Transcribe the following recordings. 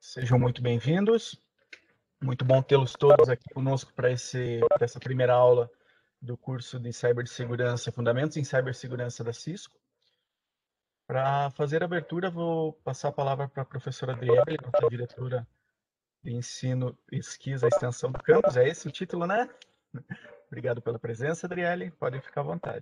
Sejam muito bem-vindos. Muito bom tê-los todos aqui conosco para essa primeira aula do curso de Cibersegurança, Fundamentos em Cibersegurança da Cisco. Para fazer a abertura, vou passar a palavra para a professora Adriele, nossa diretora de Ensino, Pesquisa e Extensão do campus. É esse o título, né? Obrigado pela presença, Adriele. Pode ficar à vontade.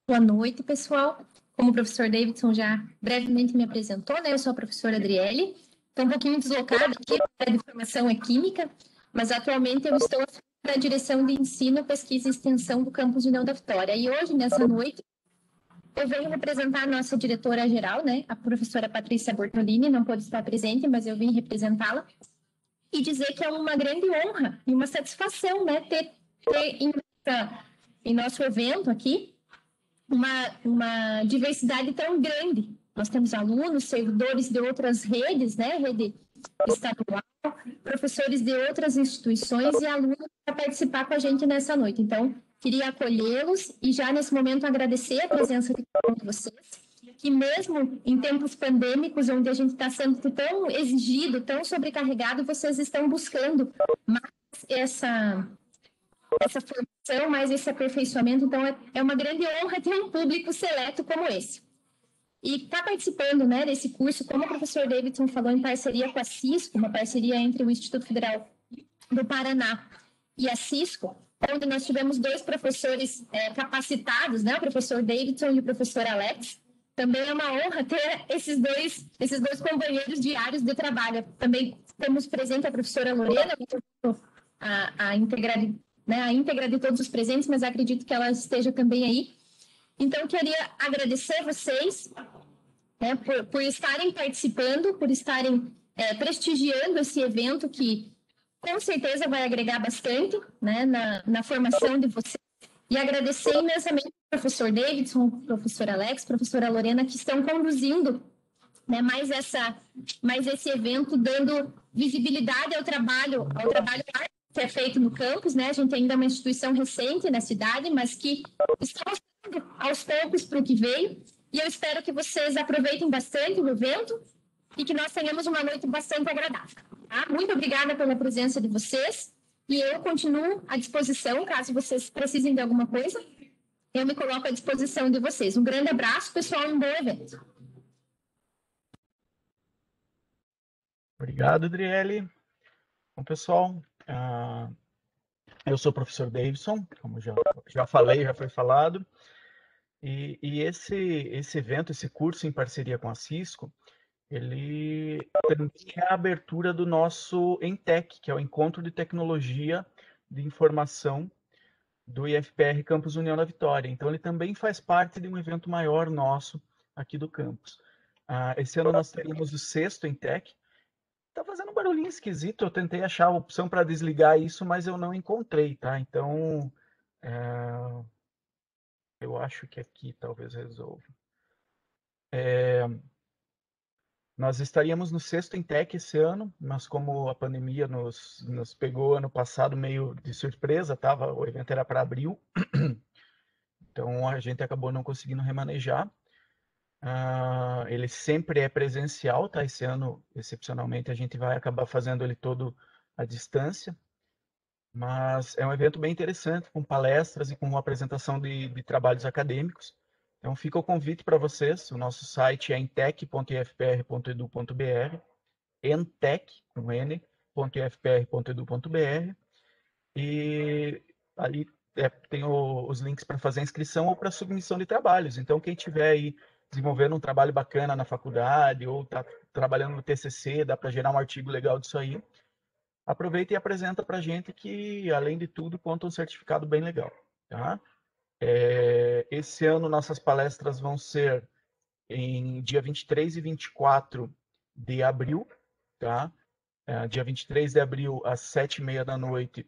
Boa noite, pessoal. Como o professor Davidson já brevemente me apresentou, né? Eu sou a professora Adriele. Estou um pouquinho deslocada aqui, a área de formação é química, mas atualmente eu estou na direção de ensino, pesquisa e extensão do campus de União da Vitória. E hoje, nessa noite, eu venho representar a nossa diretora-geral, né? A professora Patrícia Bortolini, não pôde estar presente, mas eu vim representá-la, e dizer que é uma grande honra e uma satisfação, né? Ter em nosso evento aqui, uma diversidade tão grande. Nós temos alunos, servidores de outras redes, né, rede estadual, professores de outras instituições e alunos para participar com a gente nessa noite. Então, queria acolhê-los e já nesse momento agradecer a presença de vocês, que mesmo em tempos pandêmicos, onde a gente está sendo tão exigido, tão sobrecarregado, vocês estão buscando mais essa formação, mais esse aperfeiçoamento. Então, é uma grande honra ter um público seleto como esse. E está participando, né, desse curso, como o professor Davidson falou, em parceria com a Cisco, uma parceria entre o Instituto Federal do Paraná e a Cisco, onde nós tivemos dois professores capacitados, né, o professor Davidson e o professor Alex. Também é uma honra ter esses dois companheiros diários de trabalho. Também temos presente a professora Lorena, a integralidade, né, a íntegra de todos os presentes, mas acredito que ela esteja também aí. Então, queria agradecer vocês, né, por estarem participando, por estarem prestigiando esse evento que, com certeza, vai agregar bastante, né, na formação de vocês. E agradecer imensamente ao professor Davidson, ao professor Alex, professora Lorena, que estão conduzindo, né, mais esse evento, dando visibilidade ao trabalho que é feito no campus, né? A gente ainda é uma instituição recente na cidade, mas que está mostrando aos poucos para o que veio. E eu espero que vocês aproveitem bastante o evento e que nós tenhamos uma noite bastante agradável. Tá? Muito obrigada pela presença de vocês. E eu continuo à disposição, caso vocês precisem de alguma coisa. Eu me coloco à disposição de vocês. Um grande abraço, pessoal, e um bom evento. Obrigado, Adriele. Bom, pessoal, eu sou o professor Davidson, como já falei, já foi falado, e esse evento, esse curso em parceria com a Cisco, ele também é a abertura do nosso ENTEC, que é o Encontro de Tecnologia de Informação do IFPR Campus União da Vitória. Então, ele também faz parte de um evento maior nosso aqui do campus. Esse ano nós teremos o 6º ENTEC. Tá fazendo um barulhinho esquisito, eu tentei achar a opção para desligar isso, mas eu não encontrei, tá? Então, eu acho que aqui talvez resolva. Nós estaríamos no 6º ENTEC esse ano, mas como a pandemia nos pegou ano passado meio de surpresa, o evento era para abril, então a gente acabou não conseguindo remanejar. Ele sempre é presencial, tá? Esse ano, excepcionalmente, a gente vai acabar fazendo ele todo à distância, mas é um evento bem interessante, com palestras e com apresentação de trabalhos acadêmicos. Então, fica o convite para vocês. O nosso site é entec.ifpr.edu.br, entec.ifpr.edu.br, e ali tem os links para fazer a inscrição ou para submissão de trabalhos. Então, quem tiver aí desenvolvendo um trabalho bacana na faculdade ou está trabalhando no TCC, dá para gerar um artigo legal disso aí, aproveita e apresenta para a gente que, além de tudo, conta um certificado bem legal. Tá? Esse ano, nossas palestras vão ser em dia 23 e 24 de abril. Tá? Dia 23 de abril, às 7h30 da noite,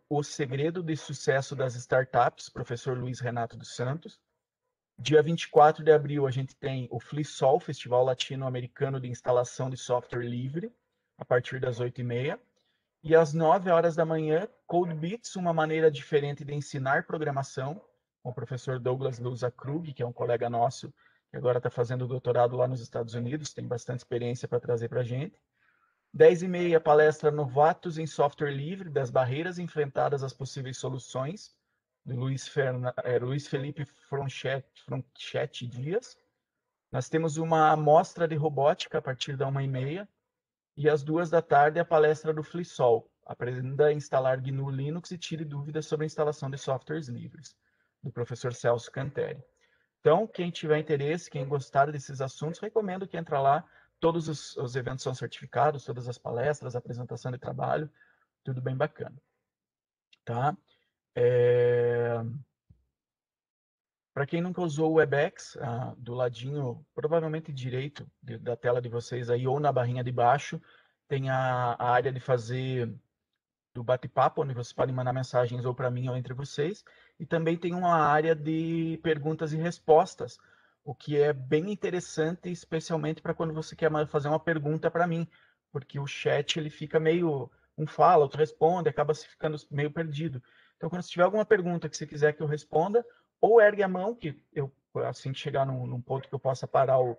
O Segredo de Sucesso das Startups, professor Luiz Renato dos Santos. Dia 24 de abril, a gente tem o FliSol, Festival Latino-Americano de Instalação de Software Livre, a partir das 8h30. E às 9h da manhã, Code Beats, uma maneira diferente de ensinar programação, com o professor Douglas Lousa Krug, que é um colega nosso, que agora está fazendo doutorado lá nos Estados Unidos, tem bastante experiência para trazer para a gente. 10h30, palestra Novatos em Software Livre, das barreiras enfrentadas às possíveis soluções, do Luiz Felipe Fronchetti Dias. Nós temos uma amostra de robótica a partir da 1h30, e às 2h a palestra do Flissol, aprenda a instalar GNU Linux e tire dúvidas sobre a instalação de softwares livres, do professor Celso Canteri. Então, quem tiver interesse, quem gostar desses assuntos, recomendo que entre lá. Todos os eventos são certificados, todas as palestras, apresentação de trabalho, tudo bem bacana. Tá? Para quem nunca usou o Webex, do ladinho, provavelmente direito da tela de vocês aí, ou na barrinha de baixo, tem a área de fazer do bate-papo, onde vocês podem mandar mensagens ou para mim ou entre vocês, e também tem uma área de perguntas e respostas, o que é bem interessante, especialmente para quando você quer fazer uma pergunta para mim, porque o chat ele fica meio, um fala, outro responde, acaba se ficando meio perdido. Então, quando você tiver alguma pergunta que você quiser que eu responda, ou ergue a mão, que eu, assim que chegar num ponto que eu possa parar o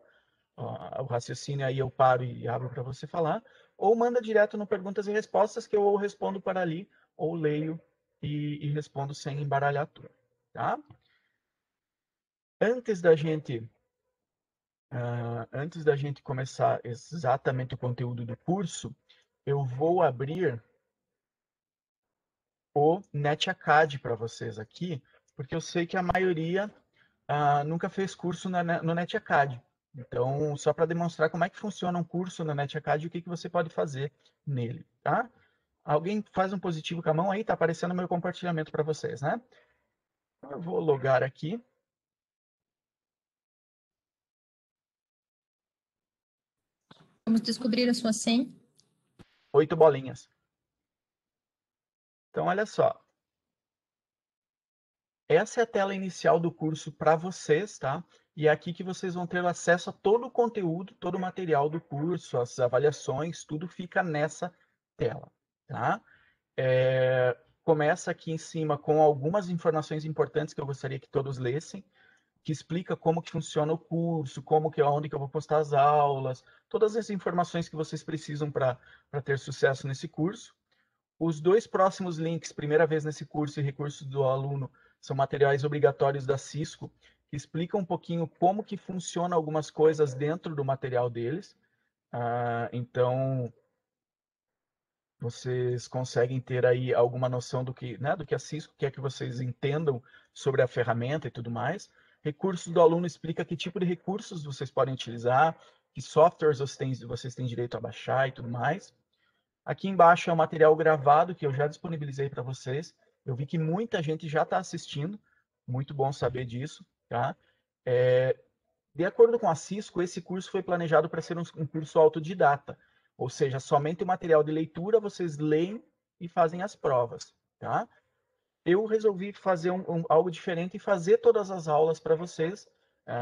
raciocínio, aí eu paro e abro para você falar, ou manda direto no perguntas e respostas, que eu ou respondo para ali, ou leio e respondo sem embaralhar tudo, tá? Antes da gente começar exatamente o conteúdo do curso, eu vou abrir o NetAcad para vocês aqui, porque eu sei que a maioria nunca fez curso no NetAcad. Então, só para demonstrar como é que funciona um curso no NetAcad e o que você pode fazer nele, tá? Alguém faz um positivo com a mão aí? Está aparecendo o meu compartilhamento para vocês, né? Eu vou logar aqui. Vamos descobrir a sua senha. 8 bolinhas. Então, olha só. Essa é a tela inicial do curso para vocês, tá? E é aqui que vocês vão ter acesso a todo o conteúdo, todo o material do curso, as avaliações, tudo fica nessa tela, tá? Começa aqui em cima com algumas informações importantes que eu gostaria que todos lessem, que explica como que funciona o curso, onde que eu vou postar as aulas, todas as informações que vocês precisam para ter sucesso nesse curso. Os 2 próximos links, primeira vez nesse curso e recursos do aluno, são materiais obrigatórios da Cisco, que explicam um pouquinho como que funciona algumas coisas dentro do material deles. Então, vocês conseguem ter aí alguma noção do que a Cisco quer que vocês entendam sobre a ferramenta e tudo mais. Recursos do aluno explica que tipo de recursos vocês podem utilizar, que softwares vocês têm direito a baixar e tudo mais. Aqui embaixo é o material gravado que eu já disponibilizei para vocês. Eu vi que muita gente já está assistindo, muito bom saber disso, tá? De acordo com a Cisco, esse curso foi planejado para ser um curso autodidata, ou seja, somente o material de leitura vocês leem e fazem as provas, tá? Eu resolvi fazer algo diferente e fazer todas as aulas para vocês,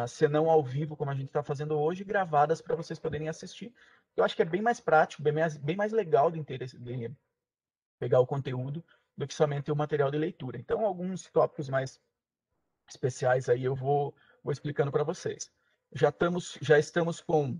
se não ao vivo, como a gente está fazendo hoje, gravadas para vocês poderem assistir. Eu acho que é bem mais prático, bem mais legal de pegar o conteúdo do que somente o material de leitura. Então, alguns tópicos mais especiais aí eu vou explicando para vocês. Já estamos com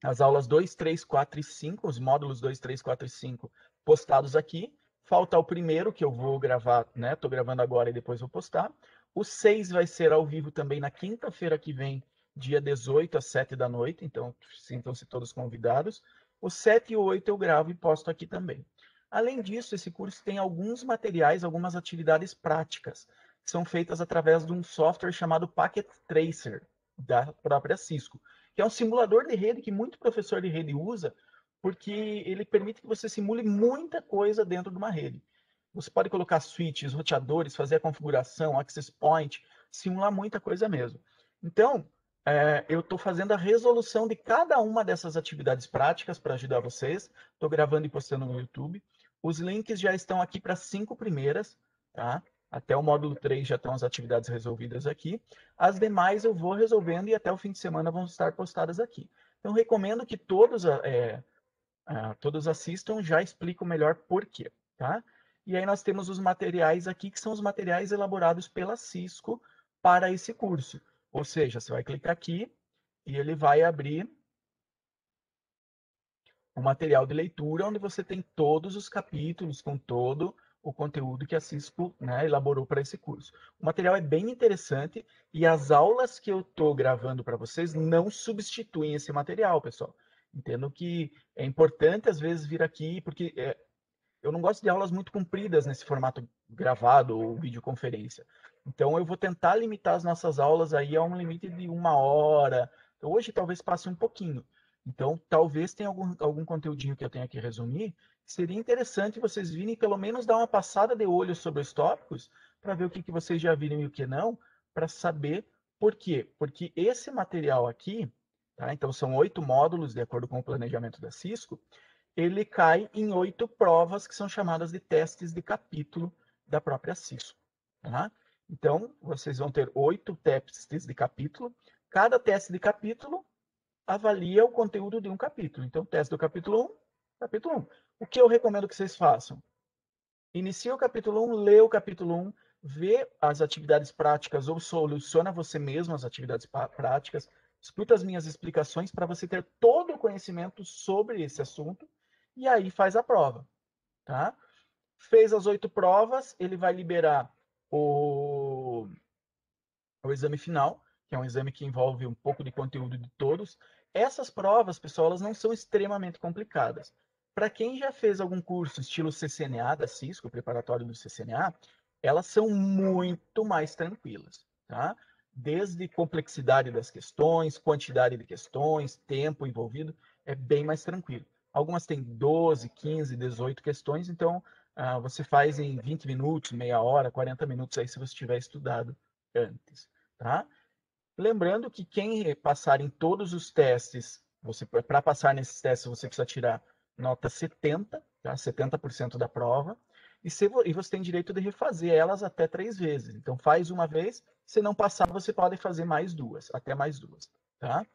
as aulas 2, 3, 4 e 5, os módulos 2, 3, 4 e 5 postados aqui. Falta o primeiro, que eu vou gravar, né? Estou gravando agora e depois vou postar. O 6 vai ser ao vivo também na quinta-feira que vem, dia 18, às 7 da noite. Então, sintam-se todos convidados. O 7 e o 8 eu gravo e posto aqui também. Além disso, esse curso tem alguns materiais, algumas atividades práticas, que são feitas através de um software chamado Packet Tracer, da própria Cisco, que é um simulador de rede que muito professor de rede usa, porque ele permite que você simule muita coisa dentro de uma rede. Você pode colocar switches, roteadores, fazer a configuração, access point, simular muita coisa mesmo. Então, eu estou fazendo a resolução de cada uma dessas atividades práticas para ajudar vocês. Estou gravando e postando no YouTube. Os links já estão aqui para as 5 primeiras, tá? Até o módulo 3 já estão as atividades resolvidas aqui. As demais eu vou resolvendo e até o fim de semana vão estar postadas aqui. Então, recomendo que todos assistam, já explico melhor por quê, tá? E aí nós temos os materiais aqui, que são os materiais elaborados pela Cisco para esse curso. Ou seja, você vai clicar aqui e ele vai abrir o material de leitura, onde você tem todos os capítulos com todo o conteúdo que a Cisco, né, elaborou para esse curso. O material é bem interessante e as aulas que eu estou gravando para vocês não substituem esse material, pessoal. Entendo que é importante, às vezes, vir aqui, porque eu não gosto de aulas muito compridas nesse formato gravado ou videoconferência. Então, eu vou tentar limitar as nossas aulas aí a um limite de 1 hora. Então, hoje, talvez passe um pouquinho. Então, talvez tenha algum conteúdinho que eu tenha que resumir. Seria interessante vocês virem pelo menos dar uma passada de olho sobre os tópicos para ver o que vocês já viram e o que não, para saber por quê. Porque esse material aqui, tá? Então, são 8 módulos, de acordo com o planejamento da Cisco, ele cai em 8 provas que são chamadas de testes de capítulo da própria Cisco. Tá? Então, vocês vão ter 8 testes de capítulo. Cada teste de capítulo avalia o conteúdo de um capítulo. Então, teste do capítulo 1, capítulo 1. O que eu recomendo que vocês façam? Inicia o capítulo 1, lê o capítulo 1, vê as atividades práticas ou soluciona você mesmo as atividades práticas, escuta as minhas explicações para você ter todo o conhecimento sobre esse assunto e aí faz a prova, tá? Fez as 8 provas, ele vai liberar o exame final, que é um exame que envolve um pouco de conteúdo de todos. Essas provas, pessoal, elas não são extremamente complicadas. Para quem já fez algum curso estilo CCNA da Cisco, preparatório do CCNA, elas são muito mais tranquilas, tá? Desde complexidade das questões, quantidade de questões, tempo envolvido, é bem mais tranquilo. Algumas têm 12, 15, 18 questões, então você faz em 20 minutos, meia hora, 40 minutos aí se você tiver estudado antes, tá? Lembrando que quem passar em todos os testes, para passar nesses testes você precisa tirar nota 70, tá? 70% da prova, e você tem direito de refazer elas até 3 vezes. Então faz uma vez, se não passar você pode fazer mais 2, até mais 2, tá?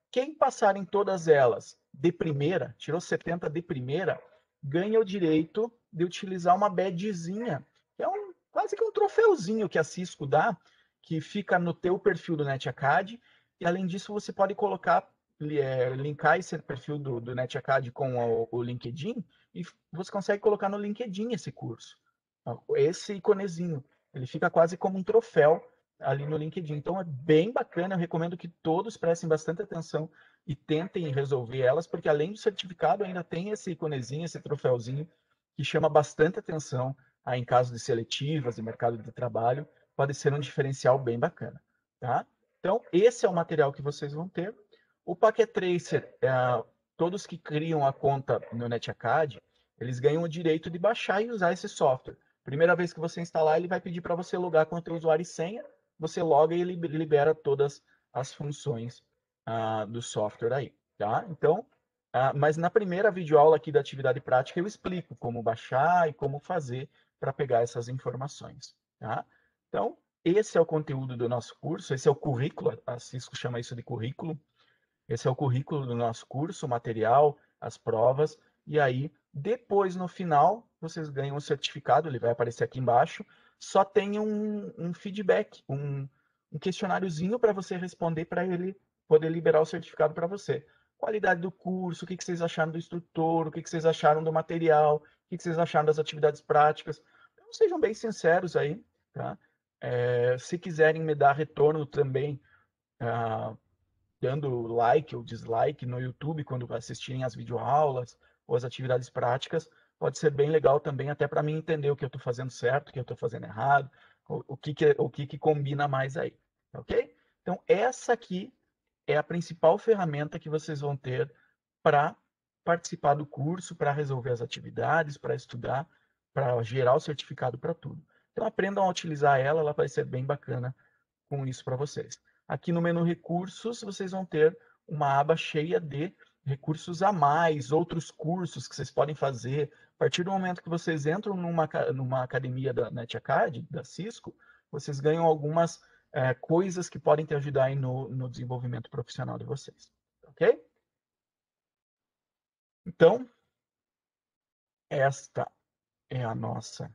Quem passar em todas elas de primeira, tirou 70 de primeira, ganha o direito de utilizar uma badgezinha, que é quase que um troféuzinho que a Cisco dá, que fica no teu perfil do NetAcad, e além disso você pode colocar, linkar esse perfil do NetAcad com o LinkedIn, e você consegue colocar no LinkedIn esse curso. Esse iconezinho, ele fica quase como um troféu ali no LinkedIn. Então é bem bacana, eu recomendo que todos prestem bastante atenção e tentem resolver elas, porque além do certificado ainda tem esse iconezinho, esse troféuzinho, que chama bastante atenção aí em caso de seletivas e mercado de trabalho, pode ser um diferencial bem bacana, tá? Então esse é o material que vocês vão ter. O Packet Tracer, todos que criam a conta no NetAcad, eles ganham o direito de baixar e usar esse software. Primeira vez que você instalar, ele vai pedir para você logar com o teu usuário e senha, você loga e ele libera todas as funções do software aí, tá? Então, mas na primeira videoaula aqui da atividade prática eu explico como baixar e como fazer para pegar essas informações, tá? Então, esse é o conteúdo do nosso curso, esse é o currículo, a Cisco chama isso de currículo, esse é o currículo do nosso curso, o material, as provas, e aí, depois, no final, vocês ganham um certificado, ele vai aparecer aqui embaixo, só tem um feedback, um questionáriozinho para você responder para ele poder liberar o certificado para você. Qualidade do curso, o que vocês acharam do instrutor, o que vocês acharam do material, o que vocês acharam das atividades práticas. Então, sejam bem sinceros aí, tá? Se quiserem me dar retorno também, dando like ou dislike no YouTube quando assistirem as videoaulas ou as atividades práticas, pode ser bem legal também, até para mim entender o que eu estou fazendo certo, o que eu estou fazendo errado, o que combina mais aí, ok? Então, essa aqui é a principal ferramenta que vocês vão ter para participar do curso, para resolver as atividades, para estudar, para gerar o certificado para tudo. Então, aprendam a utilizar ela, ela vai ser bem bacana com isso para vocês. Aqui no menu recursos, vocês vão ter uma aba cheia de recursos a mais, outros cursos que vocês podem fazer. A partir do momento que vocês entram numa academia da NetAcad, da Cisco, vocês ganham algumas coisas que podem te ajudar aí no desenvolvimento profissional de vocês. Ok? Então, esta é a nossa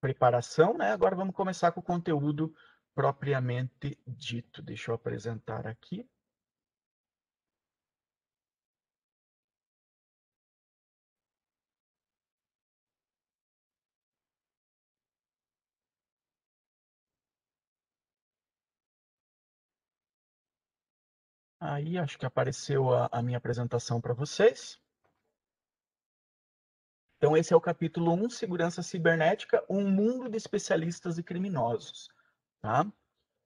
preparação, né? Agora vamos começar com o conteúdo propriamente dito. Deixa eu apresentar aqui. Aí, acho que apareceu a minha apresentação para vocês. Então, esse é o capítulo 1, Segurança Cibernética, um mundo de especialistas e criminosos. Tá?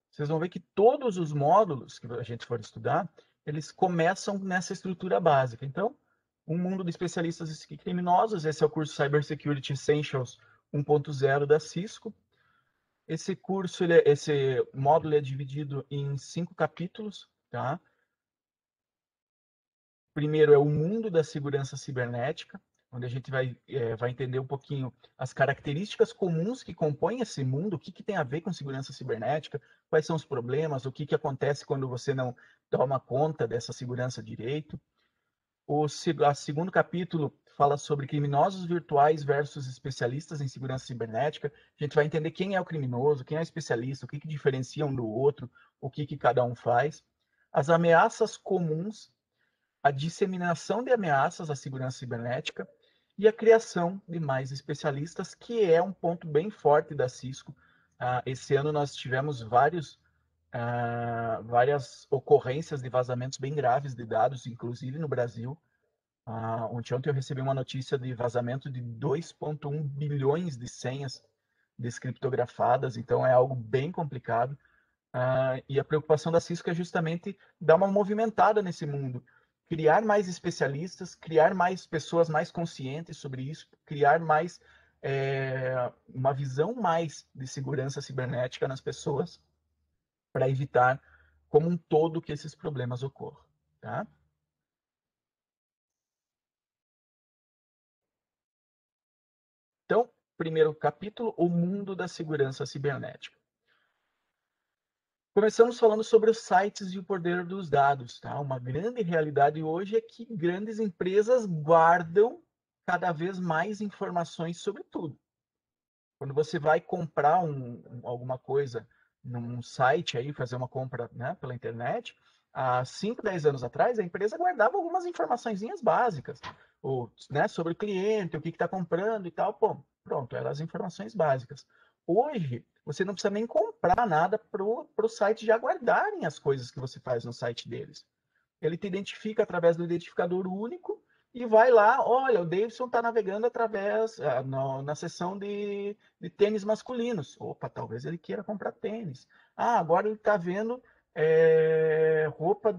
Vocês vão ver que todos os módulos que a gente for estudar, eles começam nessa estrutura básica. Então, um mundo de especialistas e criminosos, esse é o curso Cybersecurity Essentials 1.0 da Cisco. Esse curso, esse módulo é dividido em 5 capítulos, tá? Primeiro é o mundo da segurança cibernética, onde a gente vai entender um pouquinho as características comuns que compõem esse mundo, o que tem a ver com segurança cibernética, quais são os problemas, o que acontece quando você não toma conta dessa segurança direito. O segundo capítulo fala sobre criminosos virtuais versus especialistas em segurança cibernética. A gente vai entender quem é o criminoso, quem é o especialista, o que diferencia um do outro, o que cada um faz. As ameaças comuns, a disseminação de ameaças à segurança cibernética e a criação de mais especialistas, que é um ponto bem forte da Cisco. Esse ano nós tivemos várias ocorrências de vazamentos bem graves de dados, inclusive no Brasil. Ontem eu recebi uma notícia de vazamento de 2,1 bilhões de senhas descriptografadas, então é algo bem complicado. E a preocupação da Cisco é justamente dar uma movimentada nesse mundo, criar mais especialistas, criar mais pessoas mais conscientes sobre isso, criar mais uma visão mais de segurança cibernética nas pessoas, para evitar como um todo que esses problemas ocorram. Tá? Então, primeiro capítulo, o mundo da segurança cibernética. Começamos falando sobre os sites e o poder dos dados. Tá? Uma grande realidade hoje é que grandes empresas guardam cada vez mais informações sobre tudo. Quando você vai comprar alguma coisa num site, aí, fazer uma compra, né, pela internet, há 5, 10 anos atrás, a empresa guardava algumas informações básicas, né, sobre o cliente, o que está comprando e tal. Pô, pronto, eram as informações básicas. Hoje, você não precisa nem comprar nada para o site já guardarem as coisas que você faz no site deles. Ele te identifica através do identificador único e vai lá, olha, o Davidson está navegando através, na seção de tênis masculinos. Opa, talvez ele queira comprar tênis. Agora ele está vendo roupa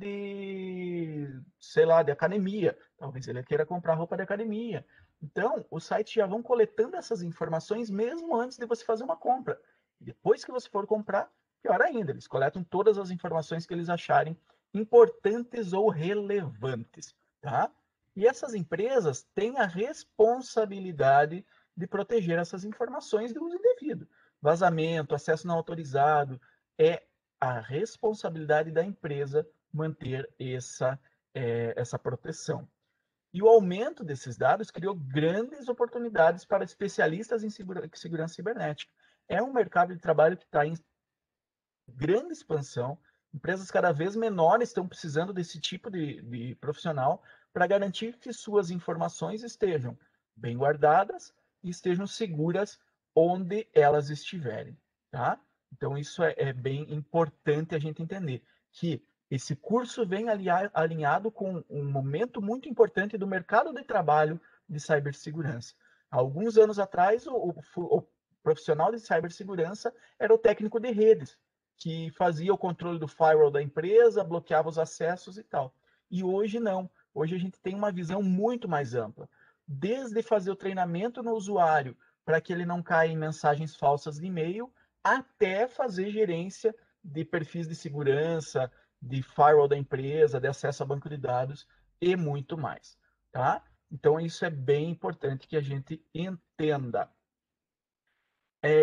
sei lá, de academia. Talvez ele queira comprar roupa de academia. Então, os sites já vão coletando essas informações mesmo antes de você fazer uma compra. E depois que você for comprar, pior ainda, eles coletam todas as informações que eles acharem importantes ou relevantes, tá? E essas empresas têm a responsabilidade de proteger essas informações do uso indevido. Vazamento, acesso não autorizado, é a responsabilidade da empresa manter essa proteção. E o aumento desses dados criou grandes oportunidades para especialistas em segurança cibernética. É um mercado de trabalho que está em grande expansão. Empresas cada vez menores estão precisando desse tipo de profissional para garantir que suas informações estejam bem guardadas e estejam seguras onde elas estiverem. Tá? Então, isso é bem importante a gente entender, que esse curso vem alinhado com um momento muito importante do mercado de trabalho de cibersegurança. Há alguns anos atrás, o profissional de cibersegurança era o técnico de redes, que fazia o controle do firewall da empresa, bloqueava os acessos e tal. E hoje não. Hoje a gente tem uma visão muito mais ampla. Desde fazer o treinamento no usuário para que ele não caia em mensagens falsas de e-mail, até fazer gerência de perfis de segurança, de firewall da empresa, de acesso a banco de dados e muito mais. Tá? Então, isso é bem importante que a gente entenda.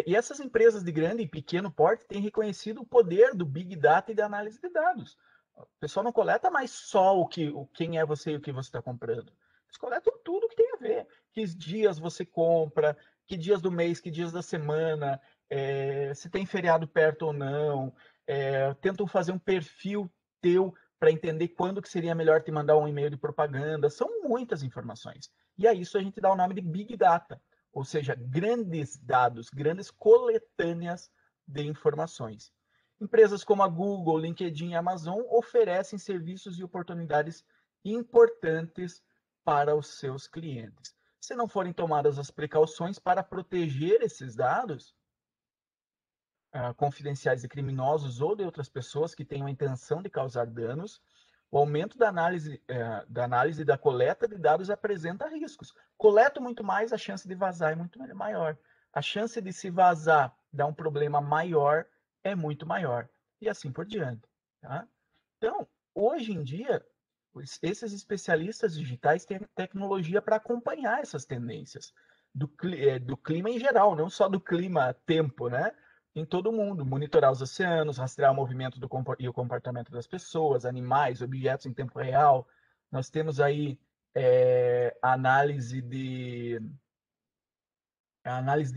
E essas empresas de grande e pequeno porte têm reconhecido o poder do Big Data e da análise de dados. O pessoal não coleta mais só quem é você e o que você está comprando. Eles coletam tudo que tem a ver. Que dias você compra, que dias do mês, que dias da semana, se tem feriado perto ou não, tentam fazer um perfil teu para entender quando que seria melhor te mandar um e-mail de propaganda. São muitas informações. E a isso a gente dá o nome de Big Data, ou seja, grandes dados, grandes coletâneas de informações. Empresas como a Google, LinkedIn e Amazon oferecem serviços e oportunidades importantes para os seus clientes. Se não forem tomadas as precauções para proteger esses dados, confidenciais de criminosos ou de outras pessoas que tenham a intenção de causar danos, o aumento da análise e da coleta de dados apresenta riscos. Coleto muito mais, a chance de vazar é muito maior. A chance de se vazar, dar um problema maior, é muito maior. E assim por diante. Tá? Então, hoje em dia, esses especialistas digitais têm tecnologia para acompanhar essas tendências do clima em geral, não só do clima tempo, né? Em todo o mundo, monitorar os oceanos, rastrear o movimento e o comportamento das pessoas, animais, objetos em tempo real. Nós temos aí análise de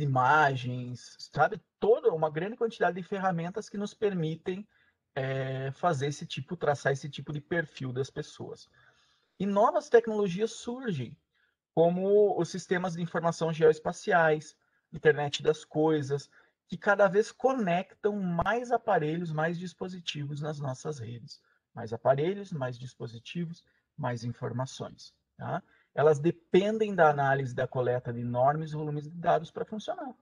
imagens, sabe? Toda uma grande quantidade de ferramentas que nos permitem traçar esse tipo de perfil das pessoas. E novas tecnologias surgem, como os sistemas de informação geoespaciais, internet das coisas, que cada vez conectam mais aparelhos, mais dispositivos nas nossas redes. Mais aparelhos, mais dispositivos, mais informações. Tá? Elas dependem da análise da coleta de enormes volumes de dados para funcionar.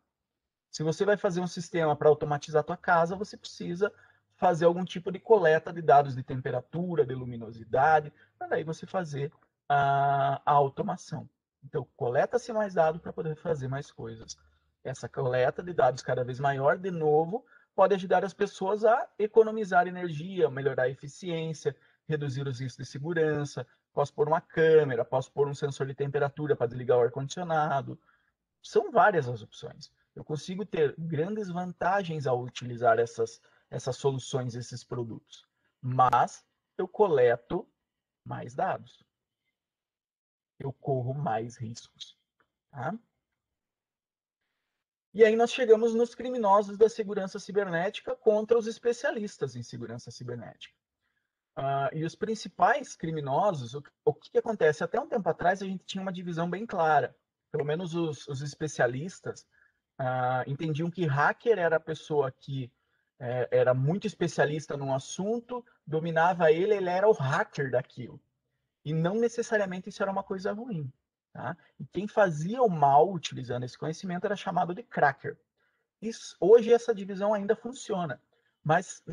Se você vai fazer um sistema para automatizar a tua casa, você precisa fazer algum tipo de coleta de dados de temperatura, de luminosidade, para daí você fazer a automação. Então, coleta-se mais dados para poder fazer mais coisas. Essa coleta de dados cada vez maior, de novo, pode ajudar as pessoas a economizar energia, melhorar a eficiência, reduzir os riscos de segurança. Posso pôr uma câmera, posso pôr um sensor de temperatura para desligar o ar-condicionado. São várias as opções. Eu consigo ter grandes vantagens ao utilizar essas soluções, esses produtos. Mas eu coleto mais dados. Eu corro mais riscos. Tá? E aí nós chegamos nos criminosos da segurança cibernética contra os especialistas em segurança cibernética. E os principais criminosos, o que acontece? Até um tempo atrás a gente tinha uma divisão bem clara. Pelo menos os especialistas entendiam que hacker era a pessoa que era muito especialista num assunto, dominava ele era o hacker daquilo. E não necessariamente isso era uma coisa ruim. Tá? E quem fazia o mal utilizando esse conhecimento era chamado de cracker. Hoje essa divisão ainda funciona, mas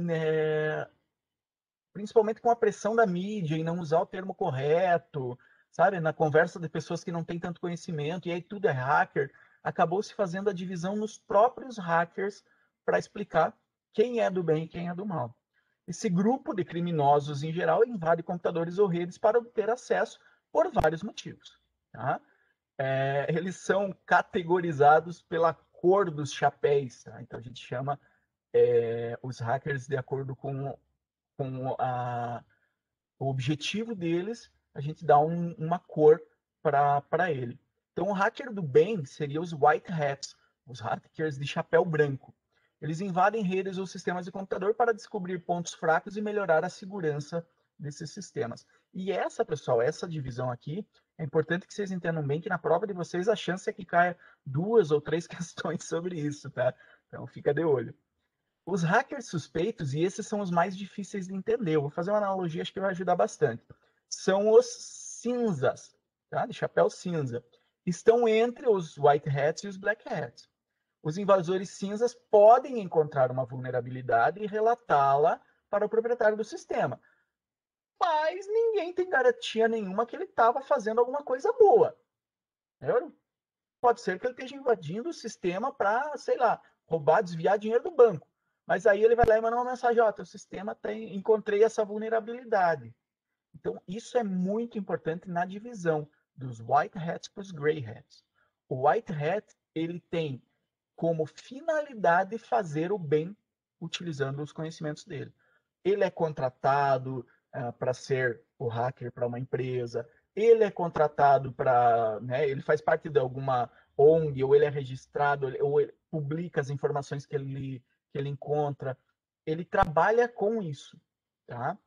principalmente com a pressão da mídia e não usar o termo correto, sabe? Na conversa de pessoas que não têm tanto conhecimento, e aí tudo é hacker, acabou se fazendo a divisão nos próprios hackers para explicar quem é do bem e quem é do mal. Esse grupo de criminosos, em geral, invade computadores ou redes para obter acesso por vários motivos. Tá? Eles são categorizados pela cor dos chapéus. Tá? Então, a gente chama os hackers de acordo com o objetivo deles, a gente dá uma cor para ele. Então, o hacker do bem seria os white hats, os hackers de chapéu branco. Eles invadem redes ou sistemas de computador para descobrir pontos fracos e melhorar a segurança desses sistemas. E pessoal, essa divisão aqui, é importante que vocês entendam bem que na prova de vocês a chance é que caia 2 ou 3 questões sobre isso, tá? Então, fica de olho. Os hackers suspeitos, e esses são os mais difíceis de entender, eu vou fazer uma analogia, acho que vai ajudar bastante. São os cinzas, tá? De chapéu cinza. Estão entre os white hats e os black hats. Os invasores cinzas podem encontrar uma vulnerabilidade e relatá-la para o proprietário do sistema. Mas ninguém tem garantia nenhuma que ele estava fazendo alguma coisa boa. Entendeu? Pode ser que ele esteja invadindo o sistema para, sei lá, roubar, desviar dinheiro do banco. Mas aí ele vai lá e manda uma mensagem, o sistema encontrei essa vulnerabilidade. Então, isso é muito importante na divisão dos white hats para os grey hats. O white hat, ele tem como finalidade fazer o bem utilizando os conhecimentos dele. Ele é contratado para ser o hacker para uma empresa, ele é contratado para, ele faz parte de alguma ONG, ou ele é registrado, ou ele publica as informações que ele encontra. Ele trabalha com isso, tá?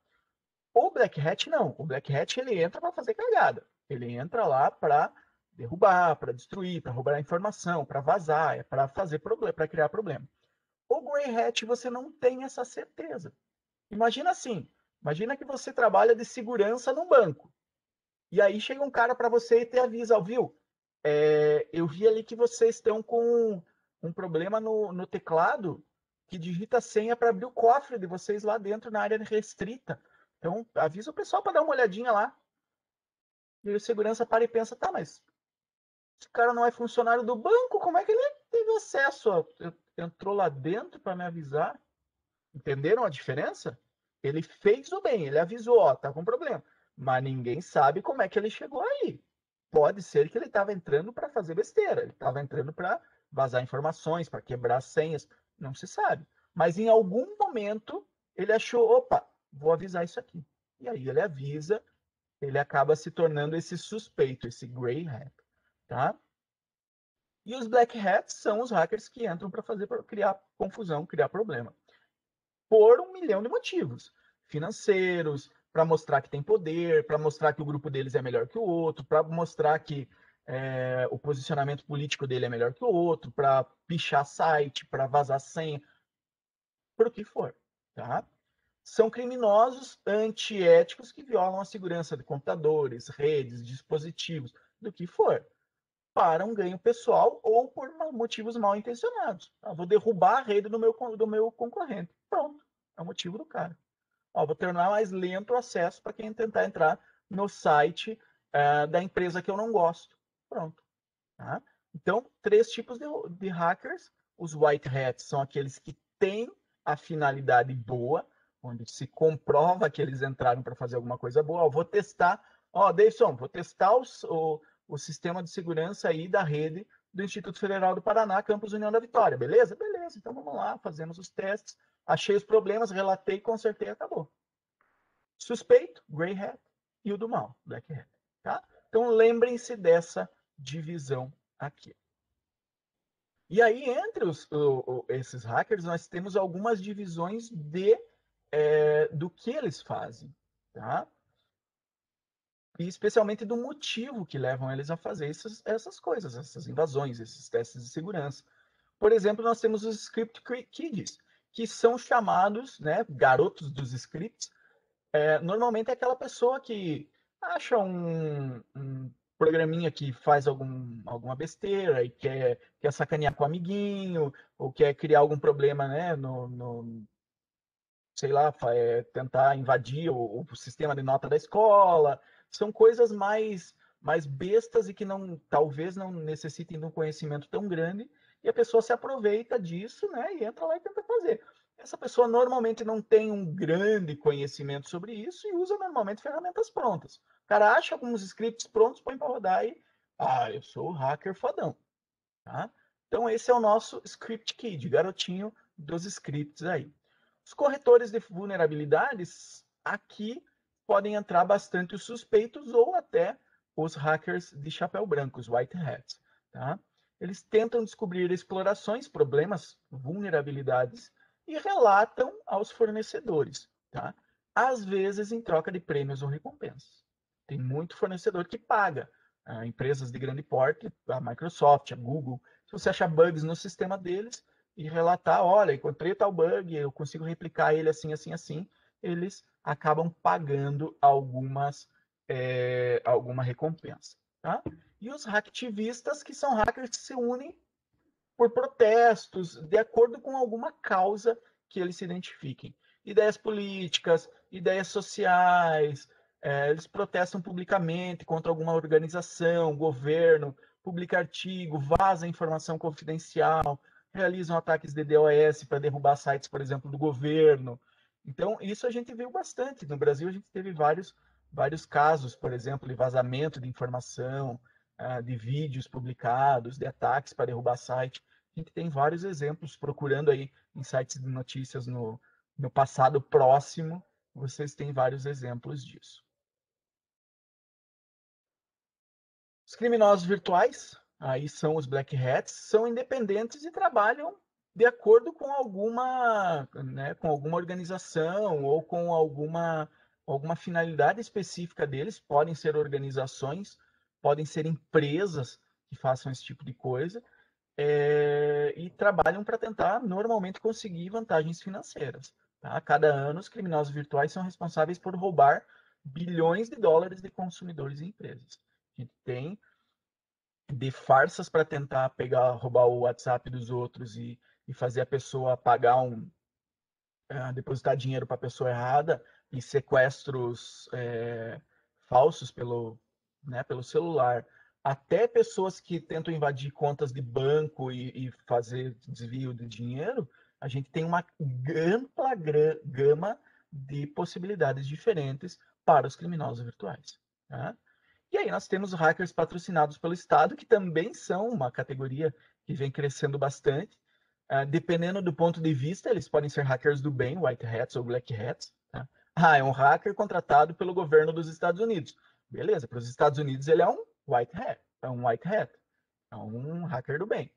O Black Hat não. O Black Hat ele entra para fazer cagada. Ele entra lá para derrubar, para destruir, para roubar a informação, para vazar, para fazer problema, para criar problema. O Grey Hat você não tem essa certeza. Imagina assim, imagina que você trabalha de segurança num banco. E aí chega um cara para você e te avisa, viu? Eu vi ali que vocês estão com um problema no teclado que digita a senha para abrir o cofre de vocês lá dentro na área restrita. Então, avisa o pessoal para dar uma olhadinha lá. E o segurança para e pensa, tá, mas esse cara não é funcionário do banco, como é que ele teve acesso? Entrou lá dentro para me avisar? Entenderam a diferença? Ele fez o bem, ele avisou, ó, tá com problema. Mas ninguém sabe como é que ele chegou aí. Pode ser que ele estava entrando para fazer besteira, ele estava entrando para vazar informações, para quebrar senhas, não se sabe. Mas em algum momento ele achou, opa, vou avisar isso aqui. E aí ele avisa, ele acaba se tornando esse suspeito, esse grey hat, tá? E os black hats são os hackers que entram para criar confusão, criar problema por 1 milhão de motivos financeiros, para mostrar que tem poder, para mostrar que o grupo deles é melhor que o outro, para mostrar que o posicionamento político dele é melhor que o outro, para pichar site, para vazar senha, por o que for, tá? São criminosos antiéticos que violam a segurança de computadores, redes, dispositivos, do que for, para um ganho pessoal ou por motivos mal intencionados. Vou derrubar a rede do meu concorrente. Pronto, é o motivo do cara. Vou tornar mais lento o acesso para quem tentar entrar no site da empresa que eu não gosto. Pronto. Tá? Então, 3 tipos de hackers. Os white hats são aqueles que têm a finalidade boa, onde se comprova que eles entraram para fazer alguma coisa boa. Vou testar, Davidson, vou testar o sistema de segurança aí da rede do Instituto Federal do Paraná, Campus União da Vitória. Beleza? Beleza. Então vamos lá, fazemos os testes. Achei os problemas, relatei, consertei, acabou. Suspeito, grey hat, e o do mal, black hat. Tá? Então lembrem-se dessa divisão aqui. E aí, entre esses hackers, nós temos algumas divisões do que eles fazem. Tá? E especialmente do motivo que levam eles a fazer essas coisas, essas invasões, esses testes de segurança. Por exemplo, nós temos os script kiddies, que são chamados, né, garotos dos scripts. Normalmente é aquela pessoa que acha um programinha que faz alguma besteira e quer sacanear com o amiguinho, ou quer criar algum problema, né, sei lá, tentar invadir o sistema de nota da escola. São coisas mais bestas e que talvez não necessitem de um conhecimento tão grande, e a pessoa se aproveita disso, né, e entra lá e tenta fazer. Essa pessoa normalmente não tem um grande conhecimento sobre isso e usa normalmente ferramentas prontas. O cara acha alguns scripts prontos, põe para rodar e eu sou o hacker fodão. Tá? Então esse é o nosso script kid, garotinho dos scripts aí. Os corretores de vulnerabilidades, aqui podem entrar bastante os suspeitos ou até os hackers de chapéu branco, os white hats. Tá? Eles tentam descobrir explorações, problemas, vulnerabilidades e relatam aos fornecedores. Tá? Às vezes em troca de prêmios ou recompensas. Tem muito fornecedor que paga. Empresas de grande porte, a Microsoft, a Google, se você achar bugs no sistema deles, e relatar, olha, encontrei tal bug, eu consigo replicar ele assim, assim, assim, eles acabam pagando alguma recompensa. Tá? E os hacktivistas, que são hackers que se unem por protestos, de acordo com alguma causa que eles se identifiquem. Ideias políticas, ideias sociais, eles protestam publicamente contra alguma organização, governo, publica artigo, vaza informação confidencial, realizam ataques de DDoS para derrubar sites, por exemplo, do governo. Então, isso a gente viu bastante. No Brasil, a gente teve vários casos, por exemplo, de vazamento de informação, de vídeos publicados, de ataques para derrubar site. A gente tem vários exemplos, procurando aí em sites de notícias no passado próximo, vocês têm vários exemplos disso. Os criminosos virtuais, aí são os Black Hats, são independentes e trabalham de acordo com alguma, né, com alguma organização ou com alguma finalidade específica deles. Podem ser organizações, podem ser empresas que façam esse tipo de coisa, e trabalham para tentar normalmente conseguir vantagens financeiras. Tá? Cada ano, os criminosos virtuais são responsáveis por roubar bilhões de dólares de consumidores e empresas. A gente tem de farsas para tentar roubar o WhatsApp dos outros e fazer a pessoa pagar depositar dinheiro para a pessoa errada, e sequestros falsos pelo celular, até pessoas que tentam invadir contas de banco e fazer desvio de dinheiro. A gente tem uma ampla gama de possibilidades diferentes para os criminosos virtuais. Tá? E aí nós temos hackers patrocinados pelo Estado, que também são uma categoria que vem crescendo bastante. Dependendo do ponto de vista, eles podem ser hackers do bem, white hats ou black hats. Tá? É um hacker contratado pelo governo dos Estados Unidos. Beleza, para os Estados Unidos ele é um white hat, é um hacker do bem.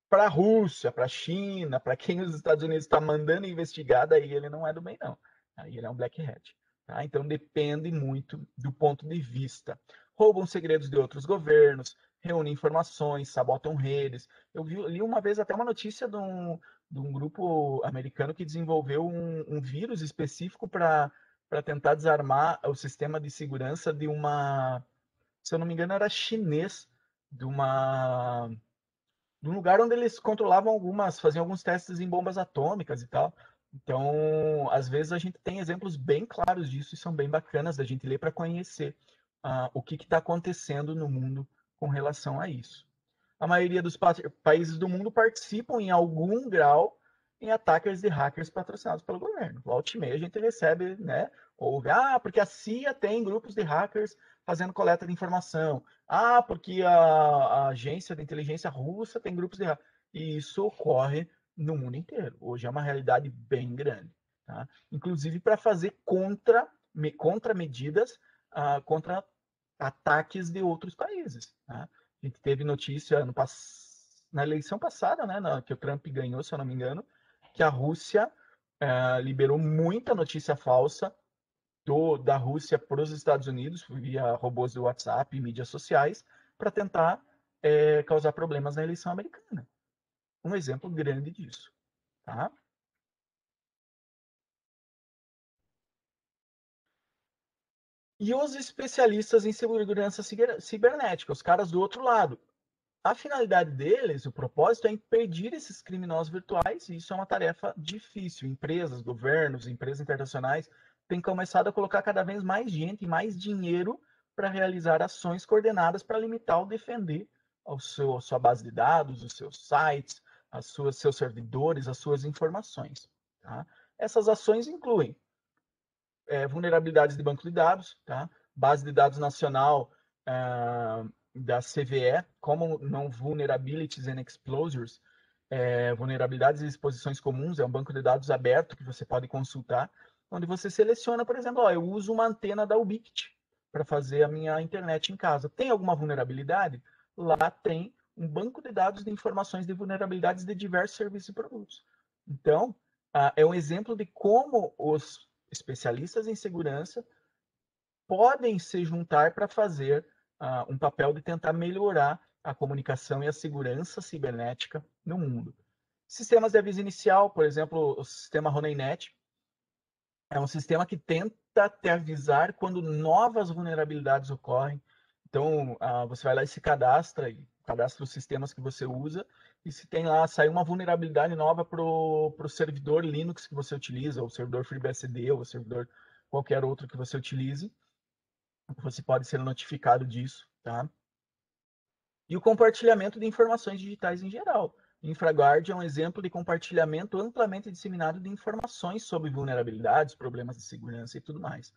Para a Rússia, para a China, para quem os Estados Unidos está mandando investigar, daí ele não é do bem, não. Aí ele é um black hat. Tá? Então depende muito do ponto de vista. Roubam segredos de outros governos, reúnem informações, sabotam redes. Eu li uma vez até uma notícia de um grupo americano que desenvolveu um vírus específico para tentar desarmar o sistema de segurança de uma, se eu não me engano, era chinês, de um lugar onde eles controlavam faziam alguns testes em bombas atômicas e tal. Então, às vezes a gente tem exemplos bem claros disso e são bem bacanas da gente ler para conhecer o que está acontecendo no mundo com relação a isso. A maioria dos países do mundo participam em algum grau em ataques de hackers patrocinados pelo governo. Volta e meia a gente recebe, né? Porque a CIA tem grupos de hackers fazendo coleta de informação. Porque a agência de inteligência russa tem grupos de hackers. E isso ocorre no mundo inteiro. Hoje é uma realidade bem grande. Tá? Inclusive para fazer contramedidas contra ataques de outros países. Tá? A gente teve notícia na eleição passada, né, que o Trump ganhou, se eu não me engano, que a Rússia liberou muita notícia falsa da Rússia para os Estados Unidos, via robôs do WhatsApp e mídias sociais, para tentar causar problemas na eleição americana. Um exemplo grande disso. Tá? E os especialistas em segurança cibernética, os caras do outro lado. A finalidade deles, o propósito, é impedir esses criminosos virtuais, e isso é uma tarefa difícil. Empresas, governos, empresas internacionais têm começado a colocar cada vez mais gente e mais dinheiro para realizar ações coordenadas para limitar ou defender a sua base de dados, os seus sites, seus servidores, as suas informações. Tá? Essas ações incluem vulnerabilidades de banco de dados, tá? Base de dados nacional da CVE, Common Non Vulnerabilities and Exposures, vulnerabilidades e exposições comuns, é um banco de dados aberto que você pode consultar, onde você seleciona, por exemplo, eu uso uma antena da Ubiquiti para fazer a minha internet em casa. Tem alguma vulnerabilidade? Lá tem um banco de dados de informações de vulnerabilidades de diversos serviços e produtos. Então, é um exemplo de como os especialistas em segurança podem se juntar para fazer um papel de tentar melhorar a comunicação e a segurança cibernética no mundo. Sistemas de aviso inicial, por exemplo, o sistema Roneinet, é um sistema que tenta te avisar quando novas vulnerabilidades ocorrem. Então, você vai lá e se cadastra os sistemas que você usa, e se tem lá, sai uma vulnerabilidade nova para o servidor Linux que você utiliza, ou servidor FreeBSD, ou servidor qualquer outro que você utilize, você pode ser notificado disso, tá? E o compartilhamento de informações digitais em geral. InfraGuard é um exemplo de compartilhamento amplamente disseminado de informações sobre vulnerabilidades, problemas de segurança e tudo mais.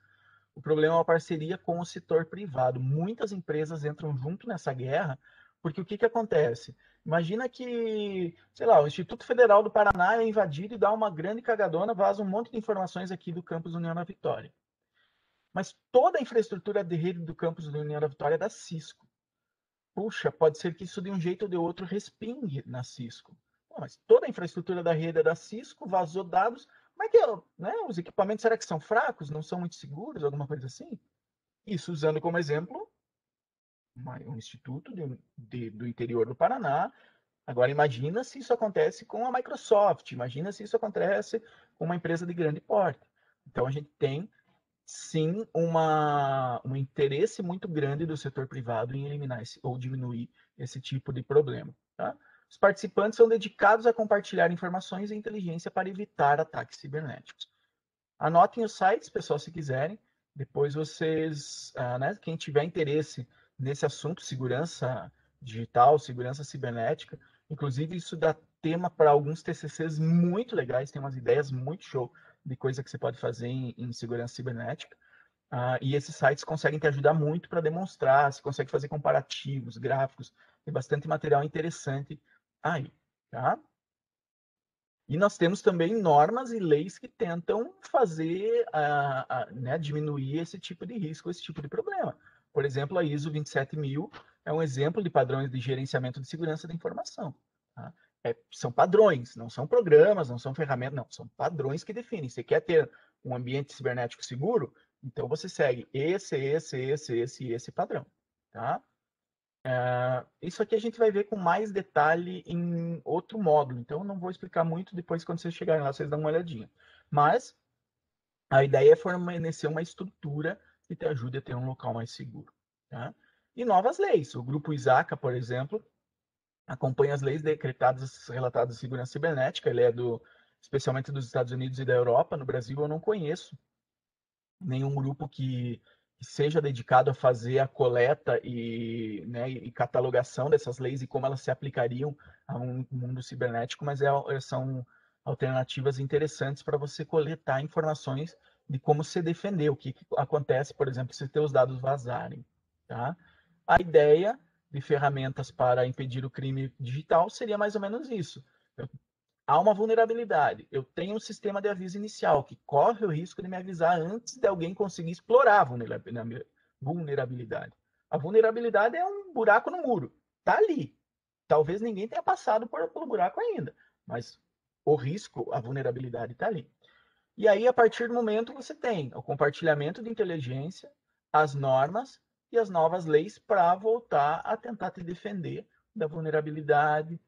O problema é uma parceria com o setor privado. Muitas empresas entram junto nessa guerra, porque o que acontece? Imagina que, sei lá, o Instituto Federal do Paraná é invadido e dá uma grande cagadona, vaza um monte de informações aqui do campus União da Vitória. Mas toda a infraestrutura de rede do campus da União da Vitória é da Cisco. puxa, pode ser que isso de um jeito ou de outro respingue na Cisco. Pô, mas toda a infraestrutura da rede é da Cisco, vazou dados, como é que né, os equipamentos, será que são fracos, não são muito seguros, alguma coisa assim? Isso usando como exemplo um instituto do interior do Paraná. Agora, imagina se isso acontece com a Microsoft, imagina se isso acontece com uma empresa de grande porte. Então, a gente tem, sim, um interesse muito grande do setor privado em eliminar ou diminuir esse tipo de problema. Tá? Os participantes são dedicados a compartilhar informações e inteligência para evitar ataques cibernéticos. Anotem os sites, pessoal, se quiserem. Depois vocês, né, quem tiver interesse nesse assunto, segurança digital, segurança cibernética, inclusive isso dá tema para alguns TCCs muito legais, tem umas ideias muito show de coisa que você pode fazer em segurança cibernética. E esses sites conseguem te ajudar muito para demonstrar, você consegue fazer comparativos, gráficos, tem bastante material interessante aí, tá? E nós temos também normas e leis que tentam fazer, né, diminuir esse tipo de risco, esse tipo de problema. Por exemplo, a ISO 27000 é um exemplo de padrões de gerenciamento de segurança da informação. Tá? São padrões, não são programas, não são ferramentas, não, são padrões que definem. Você quer ter um ambiente cibernético seguro? Então você segue esse padrão. Tá? Isso aqui a gente vai ver com mais detalhe em outro módulo, então não vou explicar muito, depois quando vocês chegarem lá vocês dão uma olhadinha. Mas a ideia é fornecer uma estrutura que te ajude a ter um local mais seguro. Tá? E novas leis. O grupo ISACA, por exemplo, acompanha as leis decretadas relatadas de segurança cibernética. Ele é especialmente dos Estados Unidos e da Europa. No Brasil eu não conheço nenhum grupo que seja dedicado a fazer a coleta né, e catalogação dessas leis e como elas se aplicariam a um mundo cibernético, mas são alternativas interessantes para você coletar informações de como se defender, o que acontece, por exemplo, se teus dados vazarem. Tá? A ideia de ferramentas para impedir o crime digital seria mais ou menos isso. Há uma vulnerabilidade. Eu tenho um sistema de aviso inicial que corre o risco de me avisar antes de alguém conseguir explorar a vulnerabilidade. A vulnerabilidade é um buraco no muro. Está ali. Talvez ninguém tenha passado pelo buraco ainda, mas o risco, a vulnerabilidade está ali. E aí, a partir do momento, você tem o compartilhamento de inteligência, as normas e as novas leis para voltar a tentar te defender da vulnerabilidade,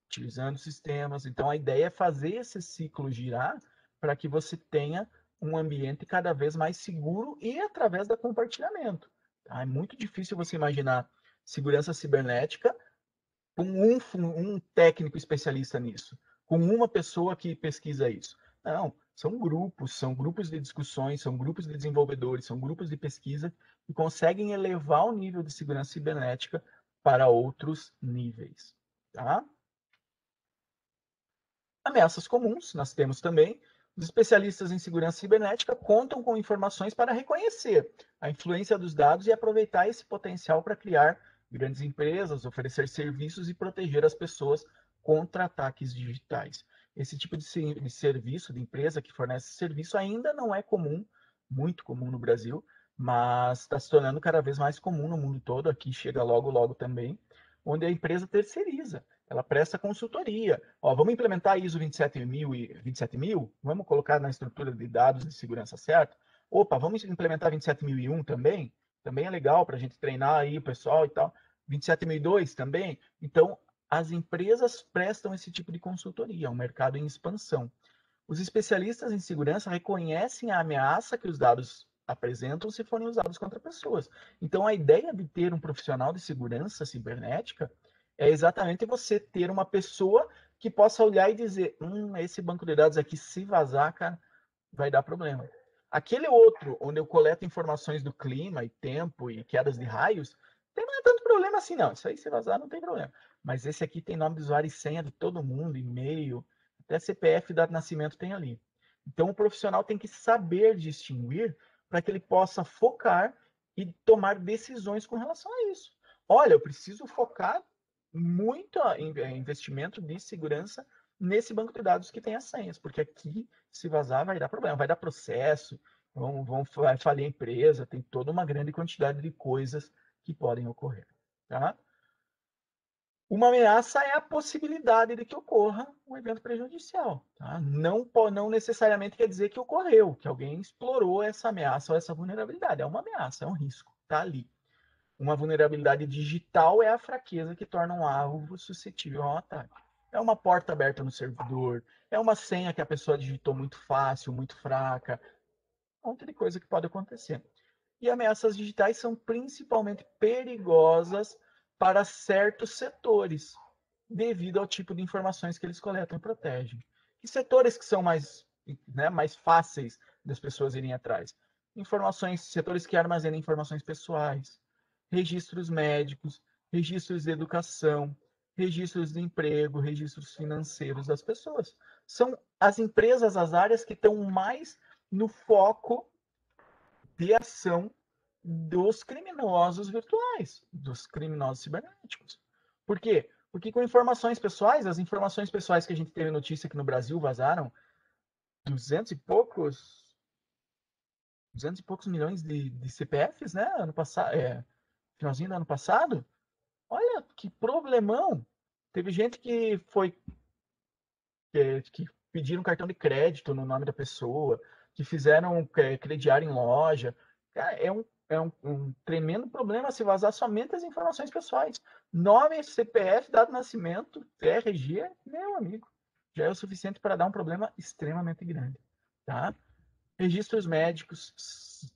utilizando sistemas. Então, a ideia é fazer esse ciclo girar para que você tenha um ambiente cada vez mais seguro e através do compartilhamento. Tá? É muito difícil você imaginar segurança cibernética com um técnico especialista nisso, com uma pessoa que pesquisa isso. Não, são grupos de discussões, são grupos de desenvolvedores, são grupos de pesquisa que conseguem elevar o nível de segurança cibernética para outros níveis. Tá? Ameaças comuns, nós temos também. Os especialistas em segurança cibernética contam com informações para reconhecer a influência dos dados e aproveitar esse potencial para criar grandes empresas, oferecer serviços e proteger as pessoas contra ataques digitais. Esse tipo de serviço, de empresa que fornece serviço, ainda não é comum, muito comum no Brasil, mas está se tornando cada vez mais comum no mundo todo. Aqui chega logo, logo também, onde a empresa terceiriza. Ela presta consultoria. Ó, vamos implementar a ISO 27000, vamos colocar na estrutura de dados de segurança certa. Opa, vamos implementar 27001 também? Também é legal para a gente treinar aí o pessoal e tal. 27002 também. Então, as empresas prestam esse tipo de consultoria, é um mercado em expansão. Os especialistas em segurança reconhecem a ameaça que os dados apresentam se forem usados contra pessoas. Então, a ideia de ter um profissional de segurança cibernética é exatamente você ter uma pessoa que possa olhar e dizer, esse banco de dados aqui, se vazar, cara, vai dar problema. Aquele outro, onde eu coleto informações do clima e tempo e quedas de raios, não é tanto problema assim, não. Isso aí, se vazar, não tem problema. Mas esse aqui tem nome de usuário e senha de todo mundo, e-mail, até CPF, data de nascimento tem ali. Então, o profissional tem que saber distinguir para que ele possa focar e tomar decisões com relação a isso. Olha, eu preciso focar muito em investimento de segurança nesse banco de dados que tem as senhas, porque aqui, se vazar, vai dar problema, vai dar processo, vai falir a empresa, tem toda uma grande quantidade de coisas que podem ocorrer. Tá? Uma ameaça é a possibilidade de que ocorra um evento prejudicial. Tá? Não necessariamente quer dizer que ocorreu, que alguém explorou essa ameaça ou essa vulnerabilidade. É uma ameaça, é um risco, está ali. Uma vulnerabilidade digital é a fraqueza que torna um alvo suscetível a um ataque. É uma porta aberta no servidor, é uma senha que a pessoa digitou muito fácil, muito fraca, um monte de coisa que pode acontecer. E ameaças digitais são principalmente perigosas para certos setores, devido ao tipo de informações que eles coletam e protegem. E setores que são mais fáceis das pessoas irem atrás? Setores que armazenam informações pessoais, registros médicos, registros de educação, registros de emprego, registros financeiros das pessoas. São as empresas, as áreas que estão mais no foco de ação dos criminosos virtuais, dos criminosos cibernéticos. Por quê? Porque com informações pessoais, as informações pessoais que a gente teve notícia aqui no Brasil vazaram 200 e poucos milhões de CPFs, né? Ano passado, finalzinho do ano passado. Olha que problemão. Teve gente que pediram cartão de crédito no nome da pessoa, que fizeram crediário em loja. Cara, é um tremendo problema se vazar somente as informações pessoais. Nome, CPF, dado de nascimento, RG, meu amigo, já é o suficiente para dar um problema extremamente grande. Tá? Registros médicos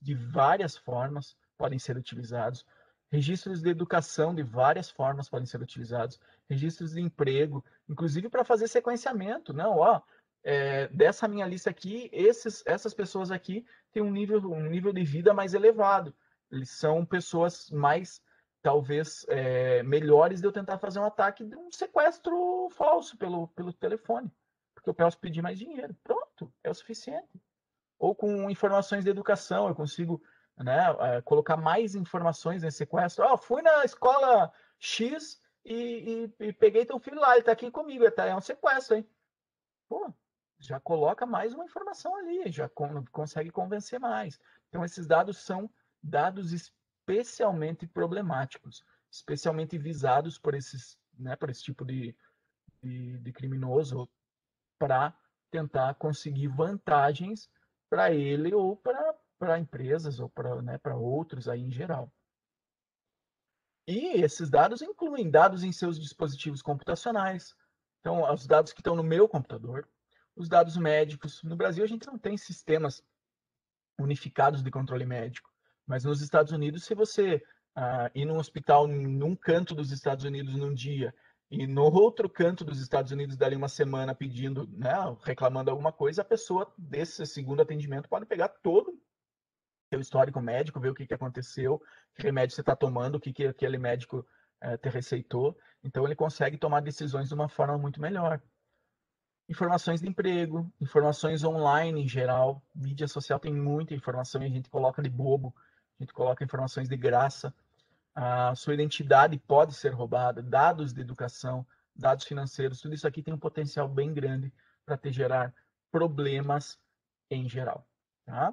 de várias formas podem ser utilizados. Registros de educação de várias formas podem ser utilizados. Registros de emprego, inclusive para fazer sequenciamento. Não, dessa minha lista aqui, essas pessoas aqui têm um nível de vida mais elevado. Eles são pessoas mais, talvez, melhores de eu tentar fazer um ataque de um sequestro falso pelo telefone. Porque eu posso pedir mais dinheiro. Pronto, é o suficiente. Ou com informações de educação, eu consigo, né, colocar mais informações nesse sequestro. Fui na escola X e peguei teu filho lá, ele está aqui comigo, é um sequestro, hein? Pô, já coloca mais uma informação ali, já consegue convencer mais. Então, esses dados são dados especialmente problemáticos, especialmente visados por por esse tipo de criminoso para tentar conseguir vantagens para ele ou para empresas ou para outros aí em geral. E esses dados incluem dados em seus dispositivos computacionais, então os dados que estão no meu computador, os dados médicos. No Brasil a gente não tem sistemas unificados de controle médico, mas nos Estados Unidos, se você ir num hospital num canto dos Estados Unidos num dia e no outro canto dos Estados Unidos dali uma semana pedindo, né, reclamando alguma coisa, a pessoa desse segundo atendimento pode pegar todo o seu histórico médico, ver o que aconteceu, que remédio você está tomando, o que aquele médico te receitou. Então ele consegue tomar decisões de uma forma muito melhor. Informações de emprego, informações online em geral. Mídia social tem muita informação e a gente coloca de bobo, a gente coloca informações de graça. A sua identidade pode ser roubada, dados de educação, dados financeiros, tudo isso aqui tem um potencial bem grande para te gerar problemas em geral. Tá?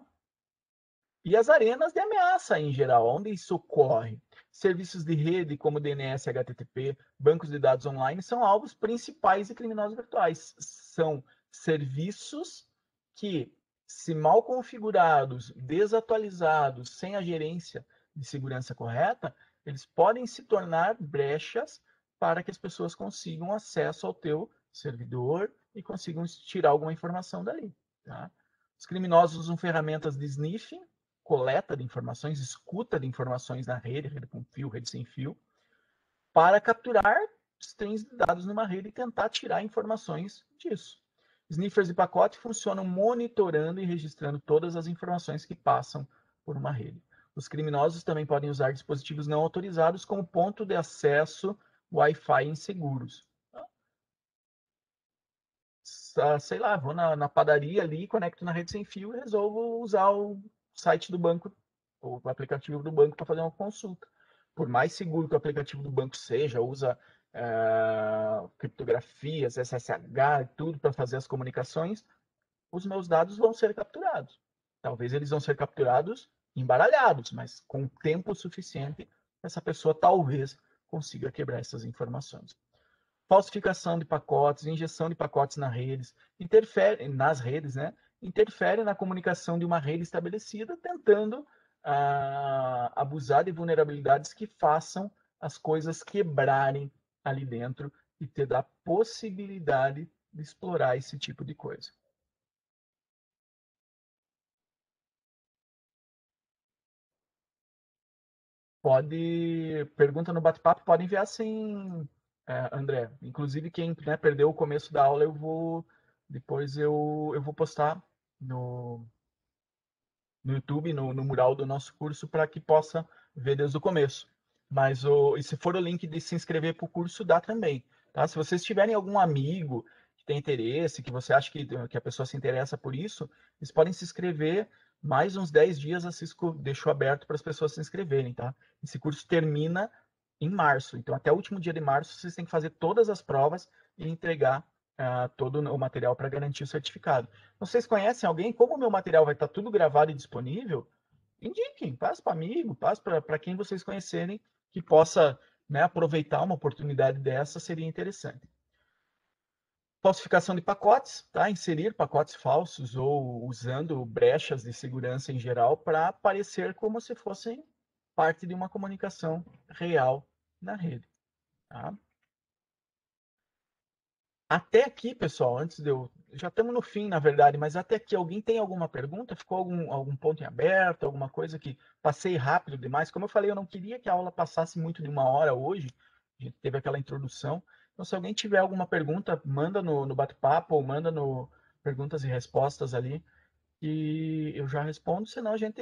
E as arenas de ameaça em geral, onde isso ocorre? Serviços de rede como DNS, HTTP, bancos de dados online são alvos principais de criminosos virtuais. São serviços que, se mal configurados, desatualizados, sem a gerência de segurança correta, eles podem se tornar brechas para que as pessoas consigam acesso ao teu servidor e consigam tirar alguma informação dali. Tá? Os criminosos usam ferramentas de sniffing, coleta de informações, escuta de informações na rede com fio, rede sem fio, para capturar strings de dados numa rede e tentar tirar informações disso. Sniffers de pacote funcionam monitorando e registrando todas as informações que passam por uma rede. Os criminosos também podem usar dispositivos não autorizados como ponto de acesso Wi-Fi inseguros. Sei lá, vou na padaria ali, conecto na rede sem fio e resolvo usar o site do banco, ou o aplicativo do banco para fazer uma consulta. Por mais seguro que o aplicativo do banco seja, usa criptografias, SSH e tudo para fazer as comunicações, os meus dados vão ser capturados. Talvez eles vão ser capturados embaralhados, mas com tempo suficiente, essa pessoa talvez consiga quebrar essas informações. falsificação de pacotes, injeção de pacotes nas redes, né? Interfere na comunicação de uma rede estabelecida, tentando abusar de vulnerabilidades que façam as coisas quebrarem ali dentro e ter a possibilidade de explorar esse tipo de coisa. Pergunta no bate-papo, pode enviar sim, André. Inclusive, quem, né, perdeu o começo da aula, depois eu vou postar no YouTube, no mural do nosso curso, para que possa ver desde o começo. Mas e se for o link de se inscrever para o curso, dá também. Tá? Se vocês tiverem algum amigo que tem interesse, que você acha que a pessoa se interessa por isso, eles podem se inscrever. Mais uns 10 dias a Cisco deixou aberto para as pessoas se inscreverem. Tá? Esse curso termina em março. Então, até o último dia de março, vocês têm que fazer todas as provas e entregar todo o material para garantir o certificado. Vocês conhecem alguém? Como o meu material vai estar tudo gravado e disponível, indiquem, passe para amigo, passe para quem vocês conhecerem que possa, né, aproveitar uma oportunidade dessa, seria interessante. Falsificação de pacotes, tá? Inserir pacotes falsos ou usando brechas de segurança em geral para parecer como se fossem parte de uma comunicação real na rede. Tá? Até aqui, pessoal, antes de eu. Já estamos no fim, na verdade, mas até aqui, alguém tem alguma pergunta? Ficou algum ponto em aberto? Alguma coisa que passei rápido demais? Como eu falei, eu não queria que a aula passasse muito de 1 hora hoje. A gente teve aquela introdução. Então, se alguém tiver alguma pergunta, manda no bate-papo ou manda no perguntas e respostas ali, e eu já respondo. Senão, a gente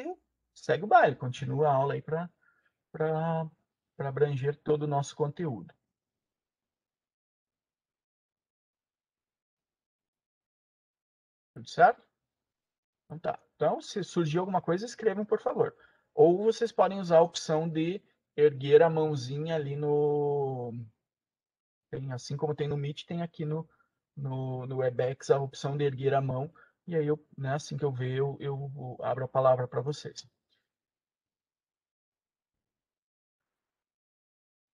segue o baile, continua a aula aí para abranger todo o nosso conteúdo. Tudo certo? Então tá. Então, se surgir alguma coisa, escrevam, por favor. Ou vocês podem usar a opção de erguer a mãozinha ali no. Assim como tem no Meet, tem aqui no Webex a opção de erguer a mão. E aí, né, assim que eu ver, eu abro a palavra para vocês.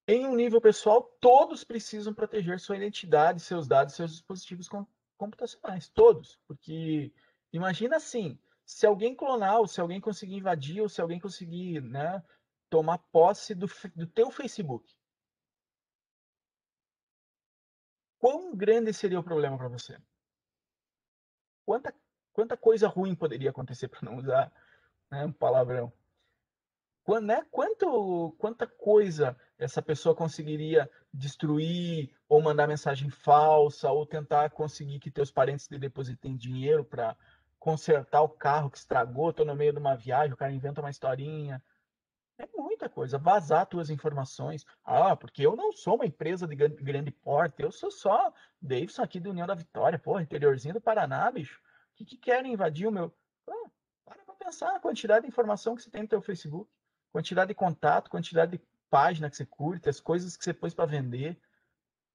Em um nível pessoal, todos precisam proteger sua identidade, seus dados, seus dispositivos computacionais. Todos. Porque imagina assim, se alguém clonar, ou se alguém conseguir invadir, ou se alguém conseguir, né, tomar posse do teu Facebook, quão grande seria o problema para você? Quanta, quanta coisa ruim poderia acontecer, para não usar, né, um palavrão? Quanta coisa essa pessoa conseguiria destruir, ou mandar mensagem falsa, ou tentar conseguir que teus parentes te depositem dinheiro para consertar o carro que estragou, tô no meio de uma viagem, o cara inventa uma historinha. É muita coisa. Vazar tuas informações. Ah, porque eu não sou uma empresa de grande porte, eu sou só Davidson aqui do União da Vitória, porra, interiorzinho do Paraná, bicho. O que querem invadir o meu... Ah, para pra pensar a quantidade de informação que você tem no teu Facebook, quantidade de contato, quantidade de página que você curte, as coisas que você pôs para vender.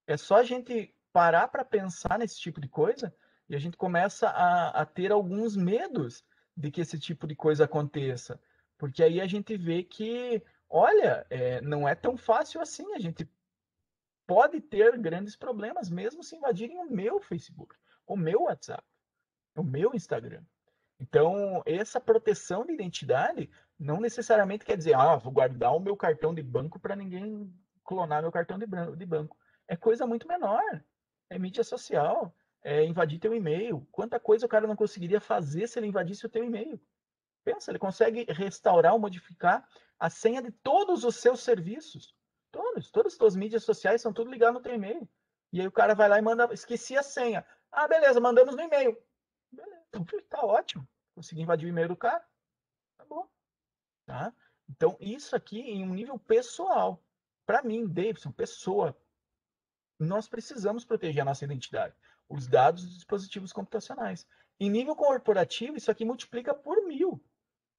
É só a gente parar para pensar nesse tipo de coisa e a gente começa a ter alguns medos de que esse tipo de coisa aconteça. Porque aí a gente vê que, olha, não é tão fácil assim. A gente pode ter grandes problemas mesmo se invadirem o meu Facebook, o meu WhatsApp, o meu Instagram. Então, essa proteção de identidade não necessariamente quer dizer, vou guardar o meu cartão de banco para ninguém clonar meu cartão de banco. É coisa muito menor. É mídia social, é invadir teu e-mail. Quanta coisa o cara não conseguiria fazer se ele invadisse o teu e-mail? Pensa, ele consegue restaurar ou modificar a senha de todos os seus serviços. Todas as tuas mídias sociais são tudo ligadas no teu e-mail. E aí o cara vai lá e manda, esqueci a senha. Ah, beleza, mandamos no e-mail. Beleza, então tá ótimo. Consegui invadir o e-mail do cara. Tá bom. Tá? Então, isso aqui em um nível pessoal. Para mim, Davidson, pessoa, nós precisamos proteger a nossa identidade, os dados dos dispositivos computacionais. Em nível corporativo, isso aqui multiplica por 1000.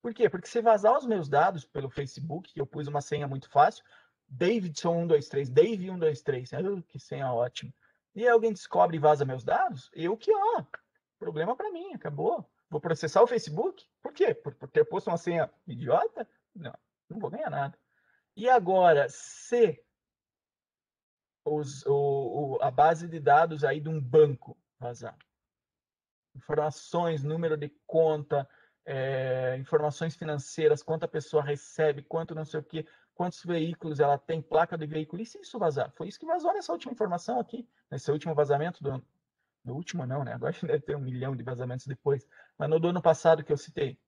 Por quê? Porque se vazar os meus dados pelo Facebook, que eu pus uma senha muito fácil, Davidson123, Dave123, que senha ótima. E alguém descobre e vaza meus dados, problema para mim, acabou. Vou processar o Facebook? Por quê? Por ter posto uma senha idiota? Não, não vou ganhar nada. E agora, se a base de dados aí de um banco vazar. Informações, número de conta, informações financeiras, quanto a pessoa recebe, quanto não sei o quê, quantos veículos ela tem, placa de veículo, e se isso vazar? Foi isso que vazou nessa última informação aqui, nesse último vazamento do último não, né? Agora deve ter 1 milhão de vazamentos depois, mas no do ano passado que eu citei.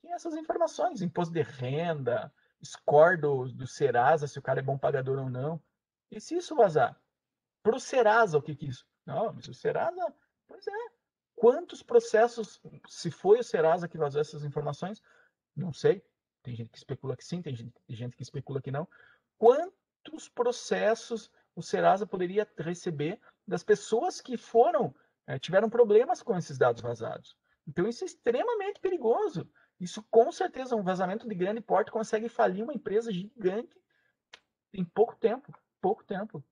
Tinha essas informações, imposto de renda, score do Serasa, se o cara é bom pagador ou não. E se isso vazar? Para o Serasa, o que é isso? Não, mas o Serasa, pois é. Quantos processos, se foi o Serasa que vazou essas informações? Não sei. Tem gente que especula que sim, tem gente que especula que não. Quantos processos o Serasa poderia receber das pessoas que tiveram problemas com esses dados vazados? Então, isso é extremamente perigoso. Isso, com certeza, um vazamento de grande porte consegue falir uma empresa gigante em pouco tempo. Pouco tempo.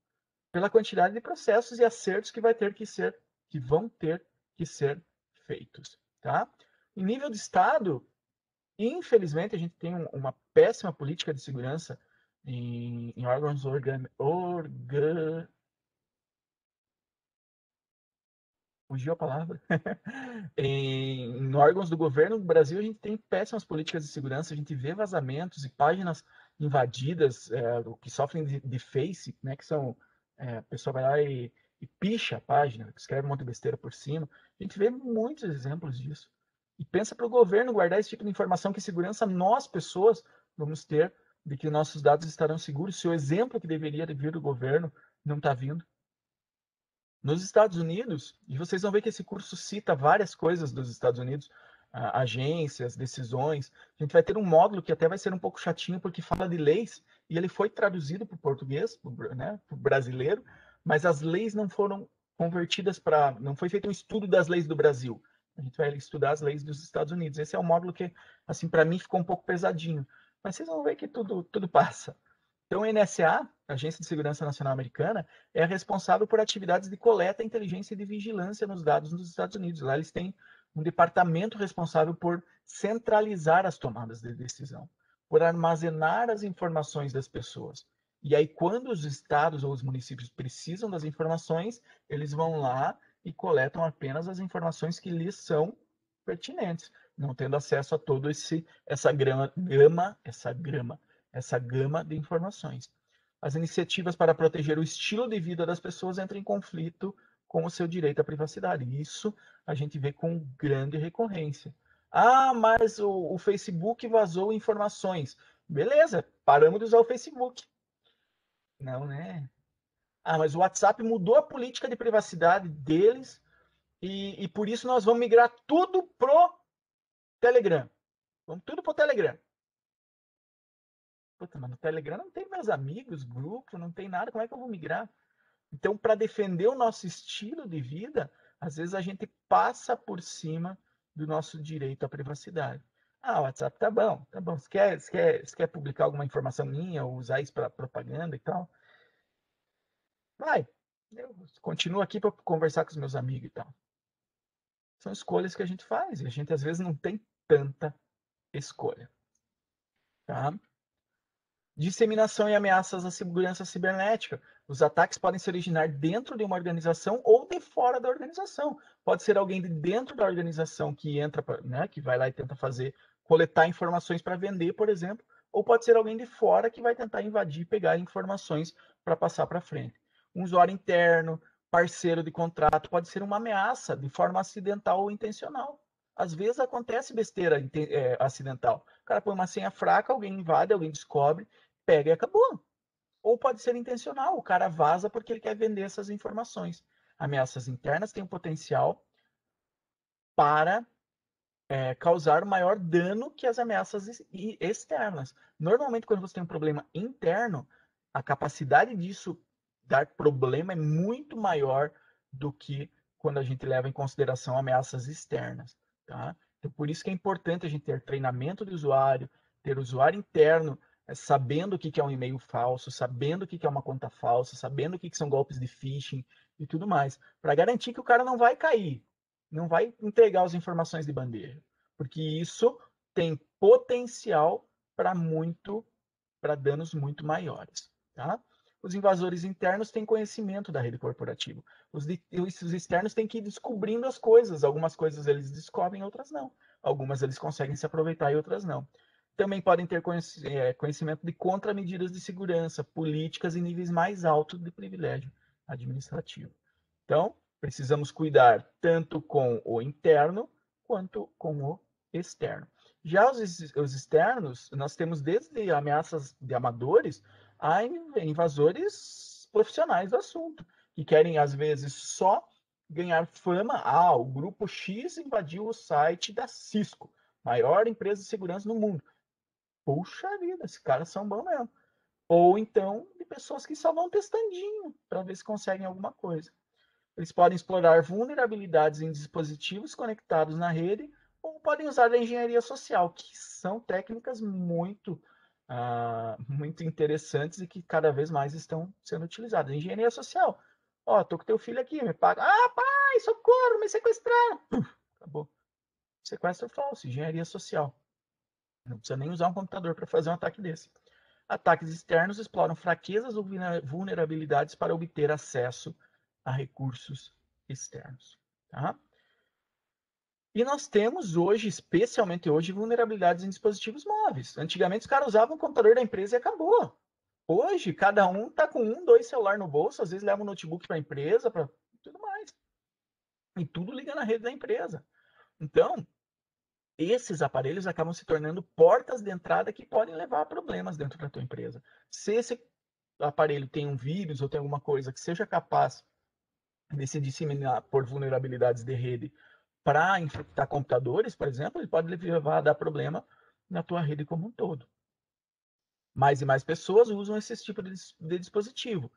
Pela quantidade de processos e acertos que vão ter que ser feitos. Tá? Em nível de Estado, infelizmente, a gente tem uma péssima política de segurança em órgãos fugiu a palavra. Em órgãos do governo do Brasil, a gente tem péssimas políticas de segurança, a gente vê vazamentos e páginas invadidas, que sofrem de face, né, que são, a pessoa vai lá e picha a página, escreve um monte de besteira por cima. A gente vê muitos exemplos disso. E pensa para o governo guardar esse tipo de informação, que segurança nós, pessoas, vamos ter de que nossos dados estarão seguros, se o exemplo que deveria vir do governo não está vindo. Nos Estados Unidos, e vocês vão ver que esse curso cita várias coisas dos Estados Unidos, agências, decisões. A gente vai ter um módulo que até vai ser um pouco chatinho, porque fala de leis, e ele foi traduzido para o português, né, para o brasileiro, mas as leis não foram convertidas para... Não foi feito um estudo das leis do Brasil. A gente vai estudar as leis dos Estados Unidos. Esse é um módulo que, assim, para mim ficou um pouco pesadinho. Mas vocês vão ver que tudo passa. Então, a NSA, Agência de Segurança Nacional Americana, é responsável por atividades de coleta, inteligência e de vigilância nos dados nos Estados Unidos. Lá eles têm um departamento responsável por centralizar as tomadas de decisão, por armazenar as informações das pessoas. E aí, quando os estados ou os municípios precisam das informações, eles vão lá e coletam apenas as informações que lhes são pertinentes, não tendo acesso a todo essa gama de informações. As iniciativas para proteger o estilo de vida das pessoas entram em conflito com o seu direito à privacidade. Isso a gente vê com grande recorrência. Ah, mas o Facebook vazou informações. Beleza, paramos de usar o Facebook. Não, né? Ah, mas o WhatsApp mudou a política de privacidade deles e por isso nós vamos migrar tudo pro Telegram. Vamos tudo pro Telegram. Puta, mas no Telegram não tem meus amigos, grupo, não tem nada, como é que eu vou migrar? Então, para defender o nosso estilo de vida, às vezes a gente passa por cima do nosso direito à privacidade. Ah, o WhatsApp tá bom, tá bom. Você quer publicar alguma informação minha ou usar isso para propaganda e tal? Vai, eu continuo aqui para conversar com os meus amigos e tal. São escolhas que a gente faz e a gente às vezes não tem tanta escolha. Tá? Disseminação e ameaças à segurança cibernética. Os ataques podem se originar dentro de uma organização ou de fora da organização. Pode ser alguém de dentro da organização que entra, né, que vai lá e tenta coletar informações para vender, por exemplo, ou pode ser alguém de fora que vai tentar invadir, pegar informações para passar para frente. Um usuário interno, parceiro de contrato, pode ser uma ameaça de forma acidental ou intencional. Às vezes acontece besteira acidental. O cara põe uma senha fraca, alguém invade, alguém descobre, pega e acabou. Ou pode ser intencional, o cara vaza porque ele quer vender essas informações. Ameaças internas têm o potencial para causar maior dano que as ameaças externas. Normalmente, quando você tem um problema interno, a capacidade disso dar problema é muito maior do que quando a gente leva em consideração ameaças externas. Tá? Então, por isso que é importante a gente ter treinamento de usuário, ter usuário interno sabendo o que é um e-mail falso, sabendo o que é uma conta falsa, sabendo o que são golpes de phishing e tudo mais, para garantir que o cara não vai cair, não vai entregar as informações de bandeja, porque isso tem potencial para danos muito maiores. Tá? Os invasores internos têm conhecimento da rede corporativa. Os externos têm que ir descobrindo as coisas. Algumas coisas eles descobrem, outras não. Algumas eles conseguem se aproveitar e outras não. Também podem ter conhecimento de contramedidas de segurança, políticas e níveis mais altos de privilégio administrativo. Então, precisamos cuidar tanto com o interno quanto com o externo. Já os externos, nós temos desde ameaças de amadores a invasores profissionais do assunto, que querem, às vezes, só ganhar fama. O grupo X invadiu o site da Cisco, maior empresa de segurança no mundo. Puxa vida, esses caras são bons mesmo. Ou então, de pessoas que só vão testandinho para ver se conseguem alguma coisa. Eles podem explorar vulnerabilidades em dispositivos conectados na rede ou podem usar a engenharia social, que são técnicas muito interessantes e que cada vez mais estão sendo utilizadas. Engenharia social. Tô com teu filho aqui, me paga. Pai, socorro, me sequestraram. Acabou. Sequestro falso, engenharia social. Não precisa nem usar um computador para fazer um ataque desse. Ataques externos exploram fraquezas ou vulnerabilidades para obter acesso a recursos externos. Tá? E nós temos hoje, especialmente hoje, vulnerabilidades em dispositivos móveis. Antigamente os caras usavam o computador da empresa e acabou. Hoje, cada um está com 2 celulares no bolso, às vezes leva um notebook para a empresa, para tudo mais. E tudo liga na rede da empresa. Então, esses aparelhos acabam se tornando portas de entrada que podem levar a problemas dentro da tua empresa. Se esse aparelho tem um vírus ou tem alguma coisa que seja capaz de se disseminar por vulnerabilidades de rede para infectar computadores, por exemplo, ele pode levar a dar problema na tua rede como um todo. Mais e mais pessoas usam esse tipo de dispositivo.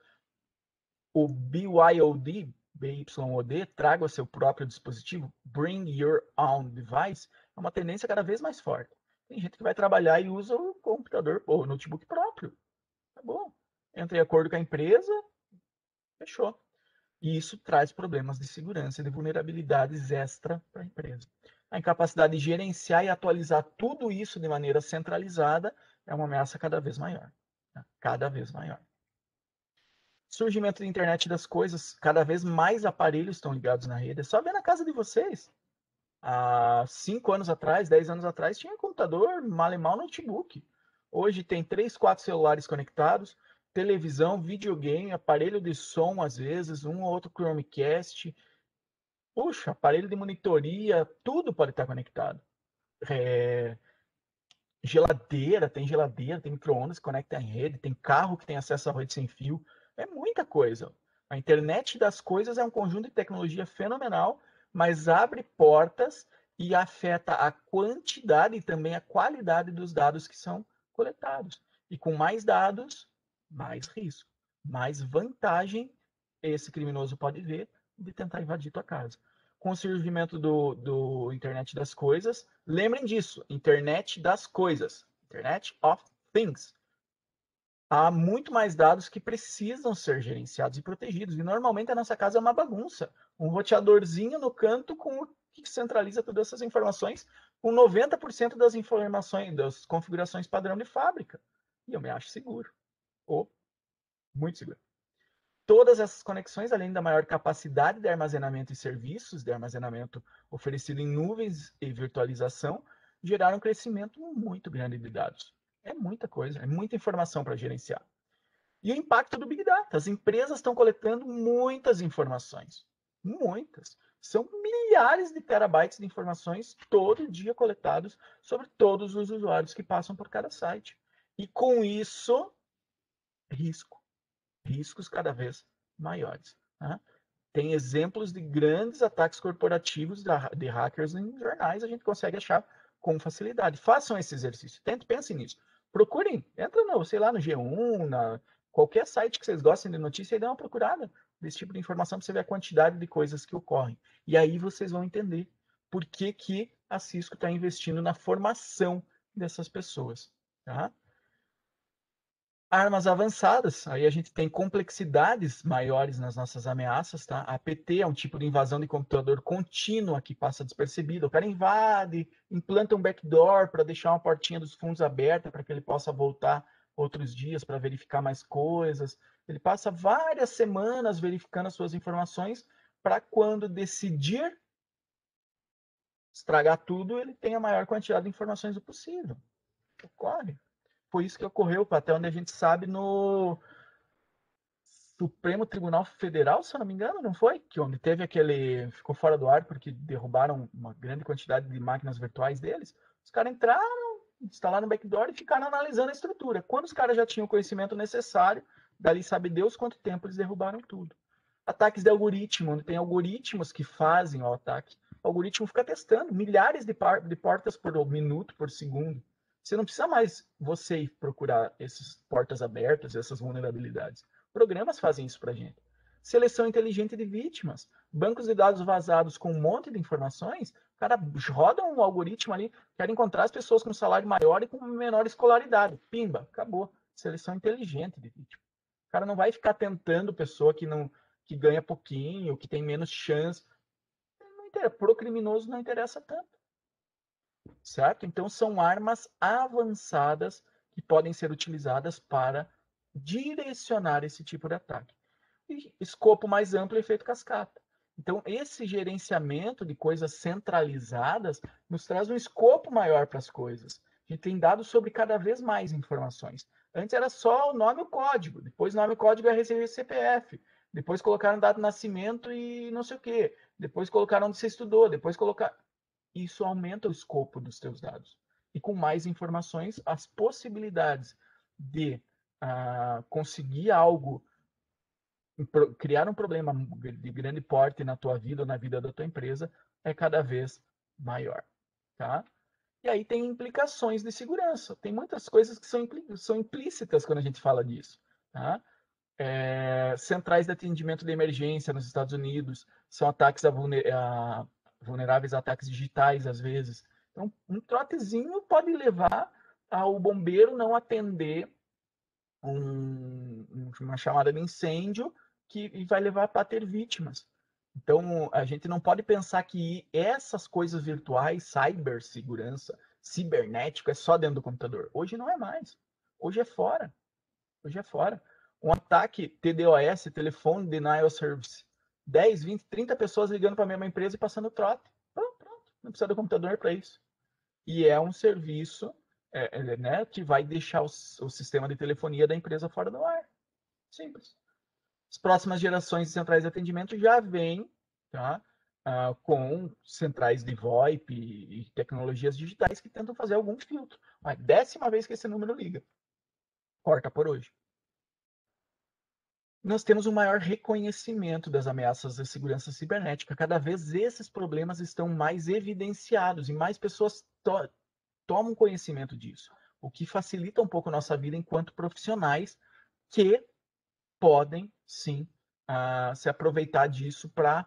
O BYOD, BYOD, traga o seu próprio dispositivo, Bring Your Own Device, é uma tendência cada vez mais forte. Tem gente que vai trabalhar e usa o computador ou o notebook próprio. Tá bom. Entra em acordo com a empresa, fechou. E isso traz problemas de segurança e de vulnerabilidades extra para a empresa. A incapacidade de gerenciar e atualizar tudo isso de maneira centralizada é uma ameaça cada vez maior. Tá? Cada vez maior. Surgimento da internet das coisas, cada vez mais aparelhos estão ligados na rede. É só ver na casa de vocês. Há 5 anos atrás, 10 anos atrás, tinha computador, mal e mal notebook. Hoje tem 3, 4 celulares conectados, televisão, videogame, aparelho de som, às vezes, um ou outro Chromecast. Puxa, aparelho de monitoria, tudo pode estar conectado. Geladeira, tem micro-ondas que conecta em rede, tem carro que tem acesso à rede sem fio. É muita coisa. A internet das coisas é um conjunto de tecnologia fenomenal, mas abre portas e afeta a quantidade e também a qualidade dos dados que são coletados. E com mais dados, mais risco, mais vantagem esse criminoso pode ver de tentar invadir tua casa. Com o surgimento do Internet das Coisas, lembrem disso, Internet das Coisas, Internet of Things. Há muito mais dados que precisam ser gerenciados e protegidos. E normalmente a nossa casa é uma bagunça. Um roteadorzinho no canto com o que centraliza todas essas informações, com 90% das informações, das configurações padrão de fábrica. E eu me acho seguro. Ou muito seguro. Todas essas conexões, além da maior capacidade de armazenamento e serviços de armazenamento oferecido em nuvens e virtualização, geraram um crescimento muito grande de dados. É muita coisa, é muita informação para gerenciar. E o impacto do Big Data. As empresas estão coletando muitas informações. Muitas. São milhares de terabytes de informações todo dia coletados sobre todos os usuários que passam por cada site. E com isso, riscos cada vez maiores. Né? Tem exemplos de grandes ataques corporativos de hackers em jornais, a gente consegue achar com facilidade. Façam esse exercício, pensem nisso. Procurem, entra no G1, qualquer site que vocês gostem de notícia e dê uma procurada desse tipo de informação para você ver a quantidade de coisas que ocorrem. E aí vocês vão entender por que a Cisco está investindo na formação dessas pessoas. Tá? Armas avançadas, aí a gente tem complexidades maiores nas nossas ameaças, tá? A APT é um tipo de invasão de computador contínua que passa despercebida. O cara invade, implanta um backdoor para deixar uma portinha dos fundos aberta para que ele possa voltar outros dias para verificar mais coisas. Ele passa várias semanas verificando as suas informações para quando decidir estragar tudo, ele tem a maior quantidade de informações do possível. Ocorre. Foi isso que ocorreu, até onde a gente sabe, no Supremo Tribunal Federal, se eu não me engano, não foi? Que onde teve aquele... Ficou fora do ar porque derrubaram uma grande quantidade de máquinas virtuais deles. Os caras entraram, instalaram o backdoor e ficaram analisando a estrutura. Quando os caras já tinham o conhecimento necessário, dali sabe Deus quanto tempo eles derrubaram tudo. Ataques de algoritmo, onde tem algoritmos que fazem o ataque. O algoritmo fica testando milhares de portas por minuto, por segundo. Você não precisa mais você ir procurar essas portas abertas, essas vulnerabilidades. Programas fazem isso para a gente. Seleção inteligente de vítimas. Bancos de dados vazados com um monte de informações. O cara roda um algoritmo ali, quer encontrar as pessoas com salário maior e com menor escolaridade. Pimba, acabou. Seleção inteligente de vítima. O cara não vai ficar tentando pessoa que ganha pouquinho, que tem menos chance. Pro criminoso não interessa tanto. Certo? Então são armas avançadas que podem ser utilizadas para direcionar esse tipo de ataque. E escopo mais amplo, efeito cascata. Então, esse gerenciamento de coisas centralizadas nos traz um escopo maior para as coisas. A gente tem dados sobre cada vez mais informações. Antes era só o nome e o código, depois nome e código é receber CPF, depois colocaram data de nascimento e não sei o quê, depois colocaram onde você estudou, depois colocaram... Isso aumenta o escopo dos teus dados. E com mais informações, as possibilidades de conseguir algo, criar um problema de grande porte na tua vida ou na vida da tua empresa é cada vez maior. Tá? E aí tem implicações de segurança. Tem muitas coisas que são implícitas quando a gente fala disso. Tá? Centrais de atendimento de emergência nos Estados Unidos são ataques vulneráveis a ataques digitais, às vezes. Então, um trotezinho pode levar ao bombeiro não atender uma chamada de incêndio que vai levar para ter vítimas. Então, a gente não pode pensar que essas coisas virtuais, cibersegurança, cibernético, é só dentro do computador. Hoje não é mais. Hoje é fora. Hoje é fora. Um ataque TDOS, telefone denial service, 10, 20, 30 pessoas ligando para a mesma empresa e passando trote. Pronto. Não precisa do computador para isso. E é um serviço né, que vai deixar o sistema de telefonia da empresa fora do ar. Simples. As próximas gerações de centrais de atendimento já vêm, tá, com centrais de VoIP e tecnologias digitais que tentam fazer algum filtro. A 10ª vez que esse número liga. Corta por hoje. Nós temos um maior reconhecimento das ameaças de segurança cibernética. Cada vez esses problemas estão mais evidenciados e mais pessoas tomam conhecimento disso, o que facilita um pouco a nossa vida enquanto profissionais que podem, sim, se aproveitar disso para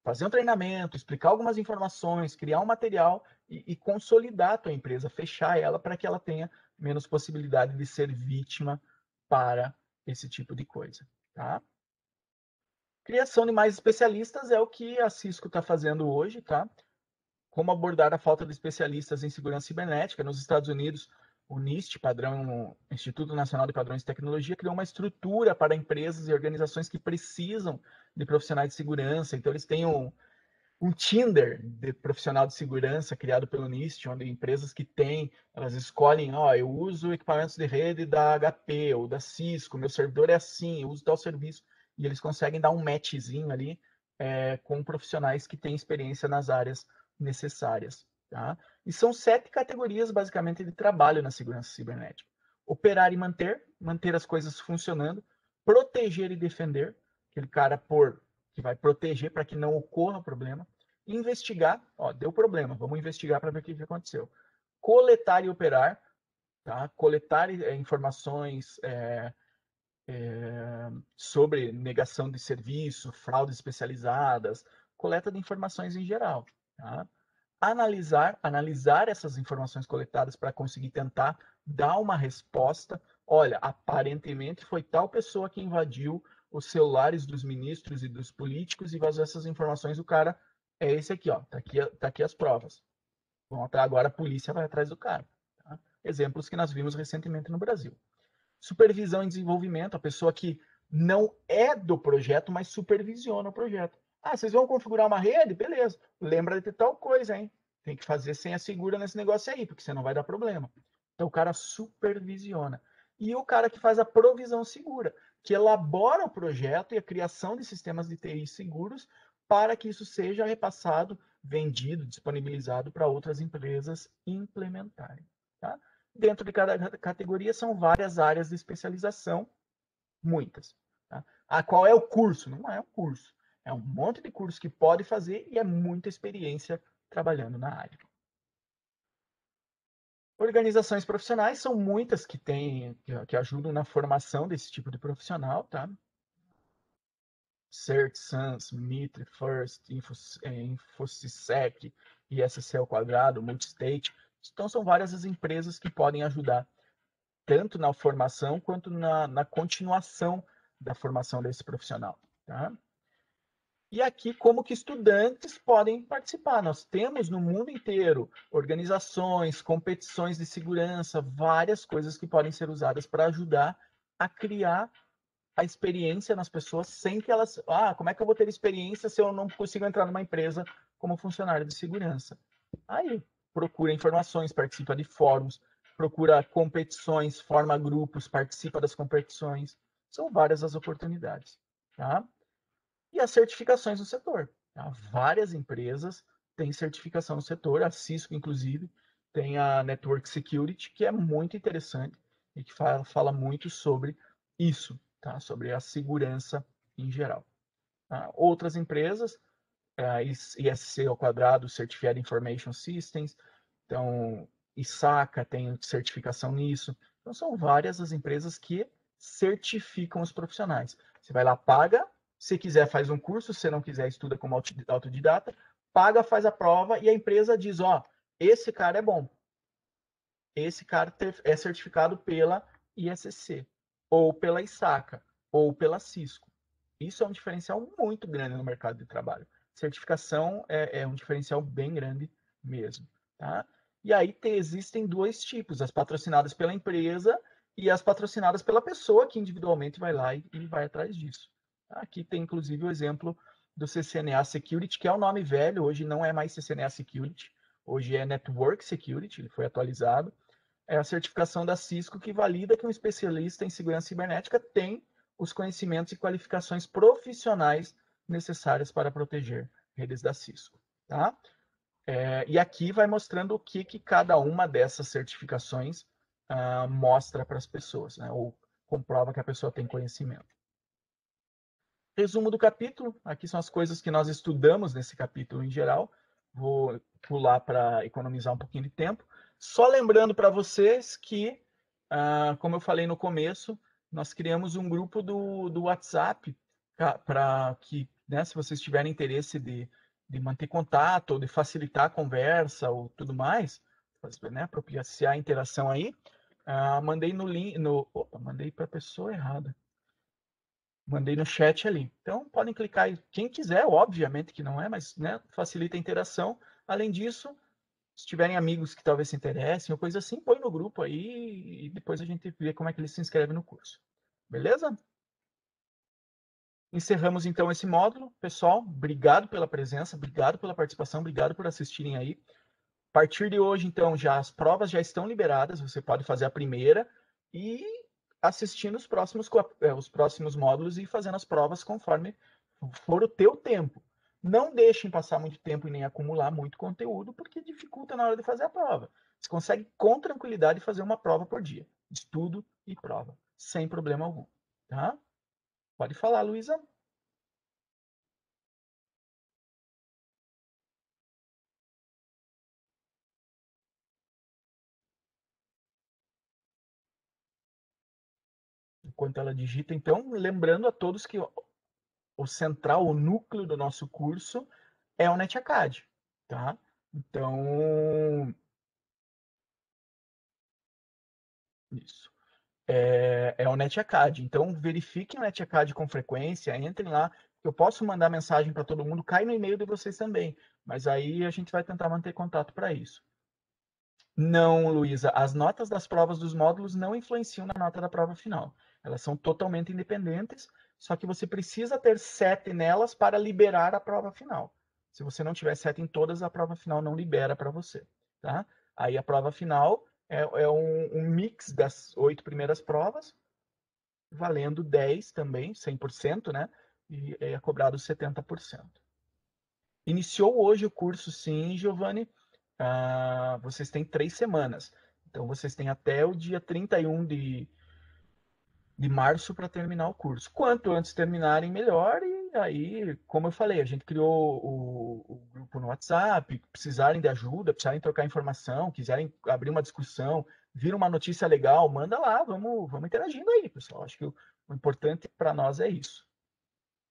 fazer um treinamento, explicar algumas informações, criar um material e consolidar a tua empresa, fechar ela para que ela tenha menos possibilidade de ser vítima para esse tipo de coisa. Tá? Criação de mais especialistas é o que a Cisco está fazendo hoje, tá? Como abordar a falta de especialistas em segurança cibernética. Nos Estados Unidos, o NIST, Instituto Nacional de Padrões de Tecnologia, criou uma estrutura para empresas e organizações que precisam de profissionais de segurança. Então, eles têm um Tinder de profissional de segurança criado pelo NIST, onde empresas que têm, elas escolhem, eu uso equipamentos de rede da HP ou da Cisco, meu servidor é assim, eu uso tal serviço, e eles conseguem dar um matchzinho ali com profissionais que têm experiência nas áreas necessárias. Tá? E são 7 categorias, basicamente, de trabalho na segurança cibernética. Operar e manter as coisas funcionando, proteger e defender, aquele cara que vai proteger para que não ocorra problema, investigar, deu problema, vamos investigar para ver o que aconteceu. Coletar e operar, tá? Coletar informações sobre negação de serviço, fraudes especializadas, coleta de informações em geral. Tá? Analisar essas informações coletadas para conseguir tentar dar uma resposta. Olha, aparentemente foi tal pessoa que invadiu os celulares dos ministros e dos políticos e vazou essas informações. O cara é esse aqui, tá aqui as provas. Agora a polícia vai atrás do cara. Tá? exemplos que nós vimos recentemente no Brasil. Supervisão e desenvolvimento, a pessoa que não é do projeto, mas supervisiona o projeto. Ah, vocês vão configurar uma rede? Beleza. Lembra de ter tal coisa, hein? Tem que fazer senha segura nesse negócio aí, porque senão vai dar problema. Então o cara supervisiona. E o cara que faz a provisão segura, que elabora o projeto e a criação de sistemas de TI seguros para que isso seja repassado, vendido, disponibilizado para outras empresas implementarem. Tá? Dentro de cada categoria são várias áreas de especialização, muitas. Tá? Qual é o curso? Não é um curso. É um monte de curso que pode fazer e é muita experiência trabalhando na área. Organizações profissionais são muitas que ajudam na formação desse tipo de profissional, tá? CERT, SANS, Mitre, FIRST, InfoSysec, ISC ao quadrado, Multistate. Então, são várias as empresas que podem ajudar, tanto na formação quanto na continuação da formação desse profissional. Tá? E aqui, como que estudantes podem participar? Nós temos no mundo inteiro organizações, competições de segurança, várias coisas que podem ser usadas para ajudar a criar a experiência nas pessoas sem que elas... como é que eu vou ter experiência se eu não consigo entrar numa empresa como funcionário de segurança? Aí, procura informações, participa de fóruns, procura competições, forma grupos, participa das competições. São várias as oportunidades, tá? E as certificações no setor. Tá? Várias empresas têm certificação no setor, a Cisco, inclusive, tem a Network Security, que é muito interessante e que fala muito sobre isso, tá? Sobre a segurança em geral. Tá? Outras empresas, a ISC ao quadrado, Certified Information Systems, então ISACA tem certificação nisso. Então são várias as empresas que certificam os profissionais. Você vai lá, paga, se quiser faz um curso, se não quiser estuda como autodidata, paga, faz a prova e a empresa diz, esse cara é bom. Esse cara é certificado pela ISC, ou pela ISACA, ou pela Cisco. Isso é um diferencial muito grande no mercado de trabalho. Certificação é um diferencial bem grande mesmo. Tá? E aí existem dois tipos, as patrocinadas pela empresa e as patrocinadas pela pessoa que individualmente vai lá e vai atrás disso. Aqui tem inclusive o exemplo do CCNA Security, que é o nome velho, hoje não é mais CCNA Security, hoje é Network Security, ele foi atualizado. É a certificação da Cisco que valida que um especialista em segurança cibernética tem os conhecimentos e qualificações profissionais necessárias para proteger redes da Cisco. Tá? E aqui vai mostrando o que cada uma dessas certificações mostra para as pessoas, né? Ou comprova que a pessoa tem conhecimento. Resumo do capítulo, aqui são as coisas que nós estudamos nesse capítulo em geral. Vou pular para economizar um pouquinho de tempo. Só lembrando para vocês que, como eu falei no começo, nós criamos um grupo do WhatsApp para que, né, se vocês tiverem interesse de manter contato, ou de facilitar a conversa, ou tudo mais, né, propiciar a interação aí, mandei no link, mandei para a pessoa errada. Mandei no chat ali. Então, podem clicar aí. Quem quiser, obviamente que não é, mas né, facilita a interação. Além disso, se tiverem amigos que talvez se interessem ou coisa assim, põe no grupo aí e depois a gente vê como é que eles se inscrevem no curso. Beleza? Encerramos então esse módulo. Pessoal, obrigado pela presença, obrigado pela participação, obrigado por assistirem aí. A partir de hoje, então, as provas já estão liberadas, você pode fazer a primeira e assistindo os próximos módulos e fazendo as provas conforme for o teu tempo. Não deixem passar muito tempo e nem acumular muito conteúdo, porque dificulta na hora de fazer a prova. Você consegue com tranquilidade fazer uma prova por dia. Estudo e prova, sem problema algum. Tá? Pode falar, Luísa. Enquanto ela digita, então, lembrando a todos que o central, o núcleo do nosso curso é o NetAcad, tá? Então, isso. É o NetAcad. Então, verifiquem o NetAcad com frequência, entrem lá. Eu posso mandar mensagem para todo mundo, cai no e-mail de vocês também. Mas aí a gente vai tentar manter contato para isso. Não, Luísa, as notas das provas dos módulos não influenciam na nota da prova final. Elas são totalmente independentes, só que você precisa ter 7 nelas para liberar a prova final. Se você não tiver 7 em todas, a prova final não libera para você, tá? Aí a prova final é um mix das 8 primeiras provas, valendo 10 também, 100%, né? E é cobrado 70%. Iniciou hoje o curso, sim, Giovanni. Vocês têm 3 semanas. Então, vocês têm até o dia 31 de março para terminar o curso. Quanto antes terminarem, melhor. E aí, como eu falei, a gente criou o grupo no WhatsApp. Precisarem de ajuda, precisarem trocar informação, quiserem abrir uma discussão, vir uma notícia legal, manda lá. Vamos interagindo aí, pessoal. Acho que o importante para nós é isso.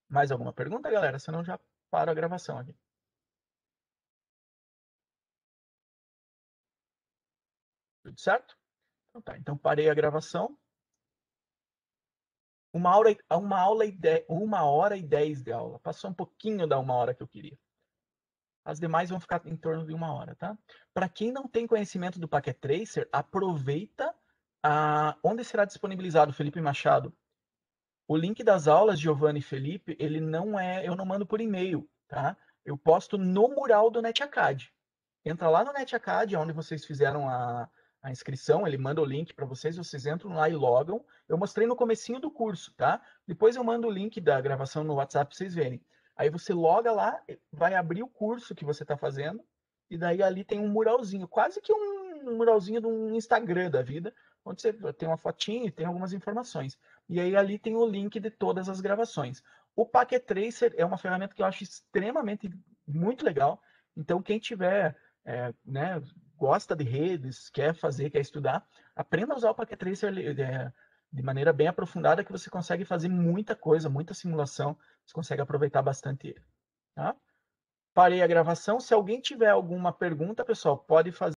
Mais alguma pergunta, galera? Senão já paro a gravação aqui. Tudo certo? Então tá, então parei a gravação. 1 hora e 10 de aula. Passou um pouquinho da 1 hora que eu queria. As demais vão ficar em torno de 1 hora, tá? Para quem não tem conhecimento do Packet Tracer, aproveita onde será disponibilizado, Felipe Machado. O link das aulas, Giovanni e Felipe, ele não eu não mando por e-mail, tá? Eu posto no mural do NetAcad. Entra lá no NetAcad, onde vocês fizeram a inscrição, ele manda o link para vocês, vocês entram lá e logam. Eu mostrei no comecinho do curso, tá? Depois eu mando o link da gravação no WhatsApp para vocês verem. Aí você loga lá, vai abrir o curso que você está fazendo, e daí ali tem um muralzinho, quase que um muralzinho de um Instagram da vida, onde você tem uma fotinha e tem algumas informações. E aí ali tem o link de todas as gravações. O Packet Tracer é uma ferramenta que eu acho extremamente muito legal. Então, quem tiver né, gosta de redes, quer fazer, quer estudar, aprenda a usar o Packet Tracer de maneira bem aprofundada, que você consegue fazer muita coisa, muita simulação, você consegue aproveitar bastante ele. Tá? Parei a gravação. Se alguém tiver alguma pergunta, pessoal, pode fazer.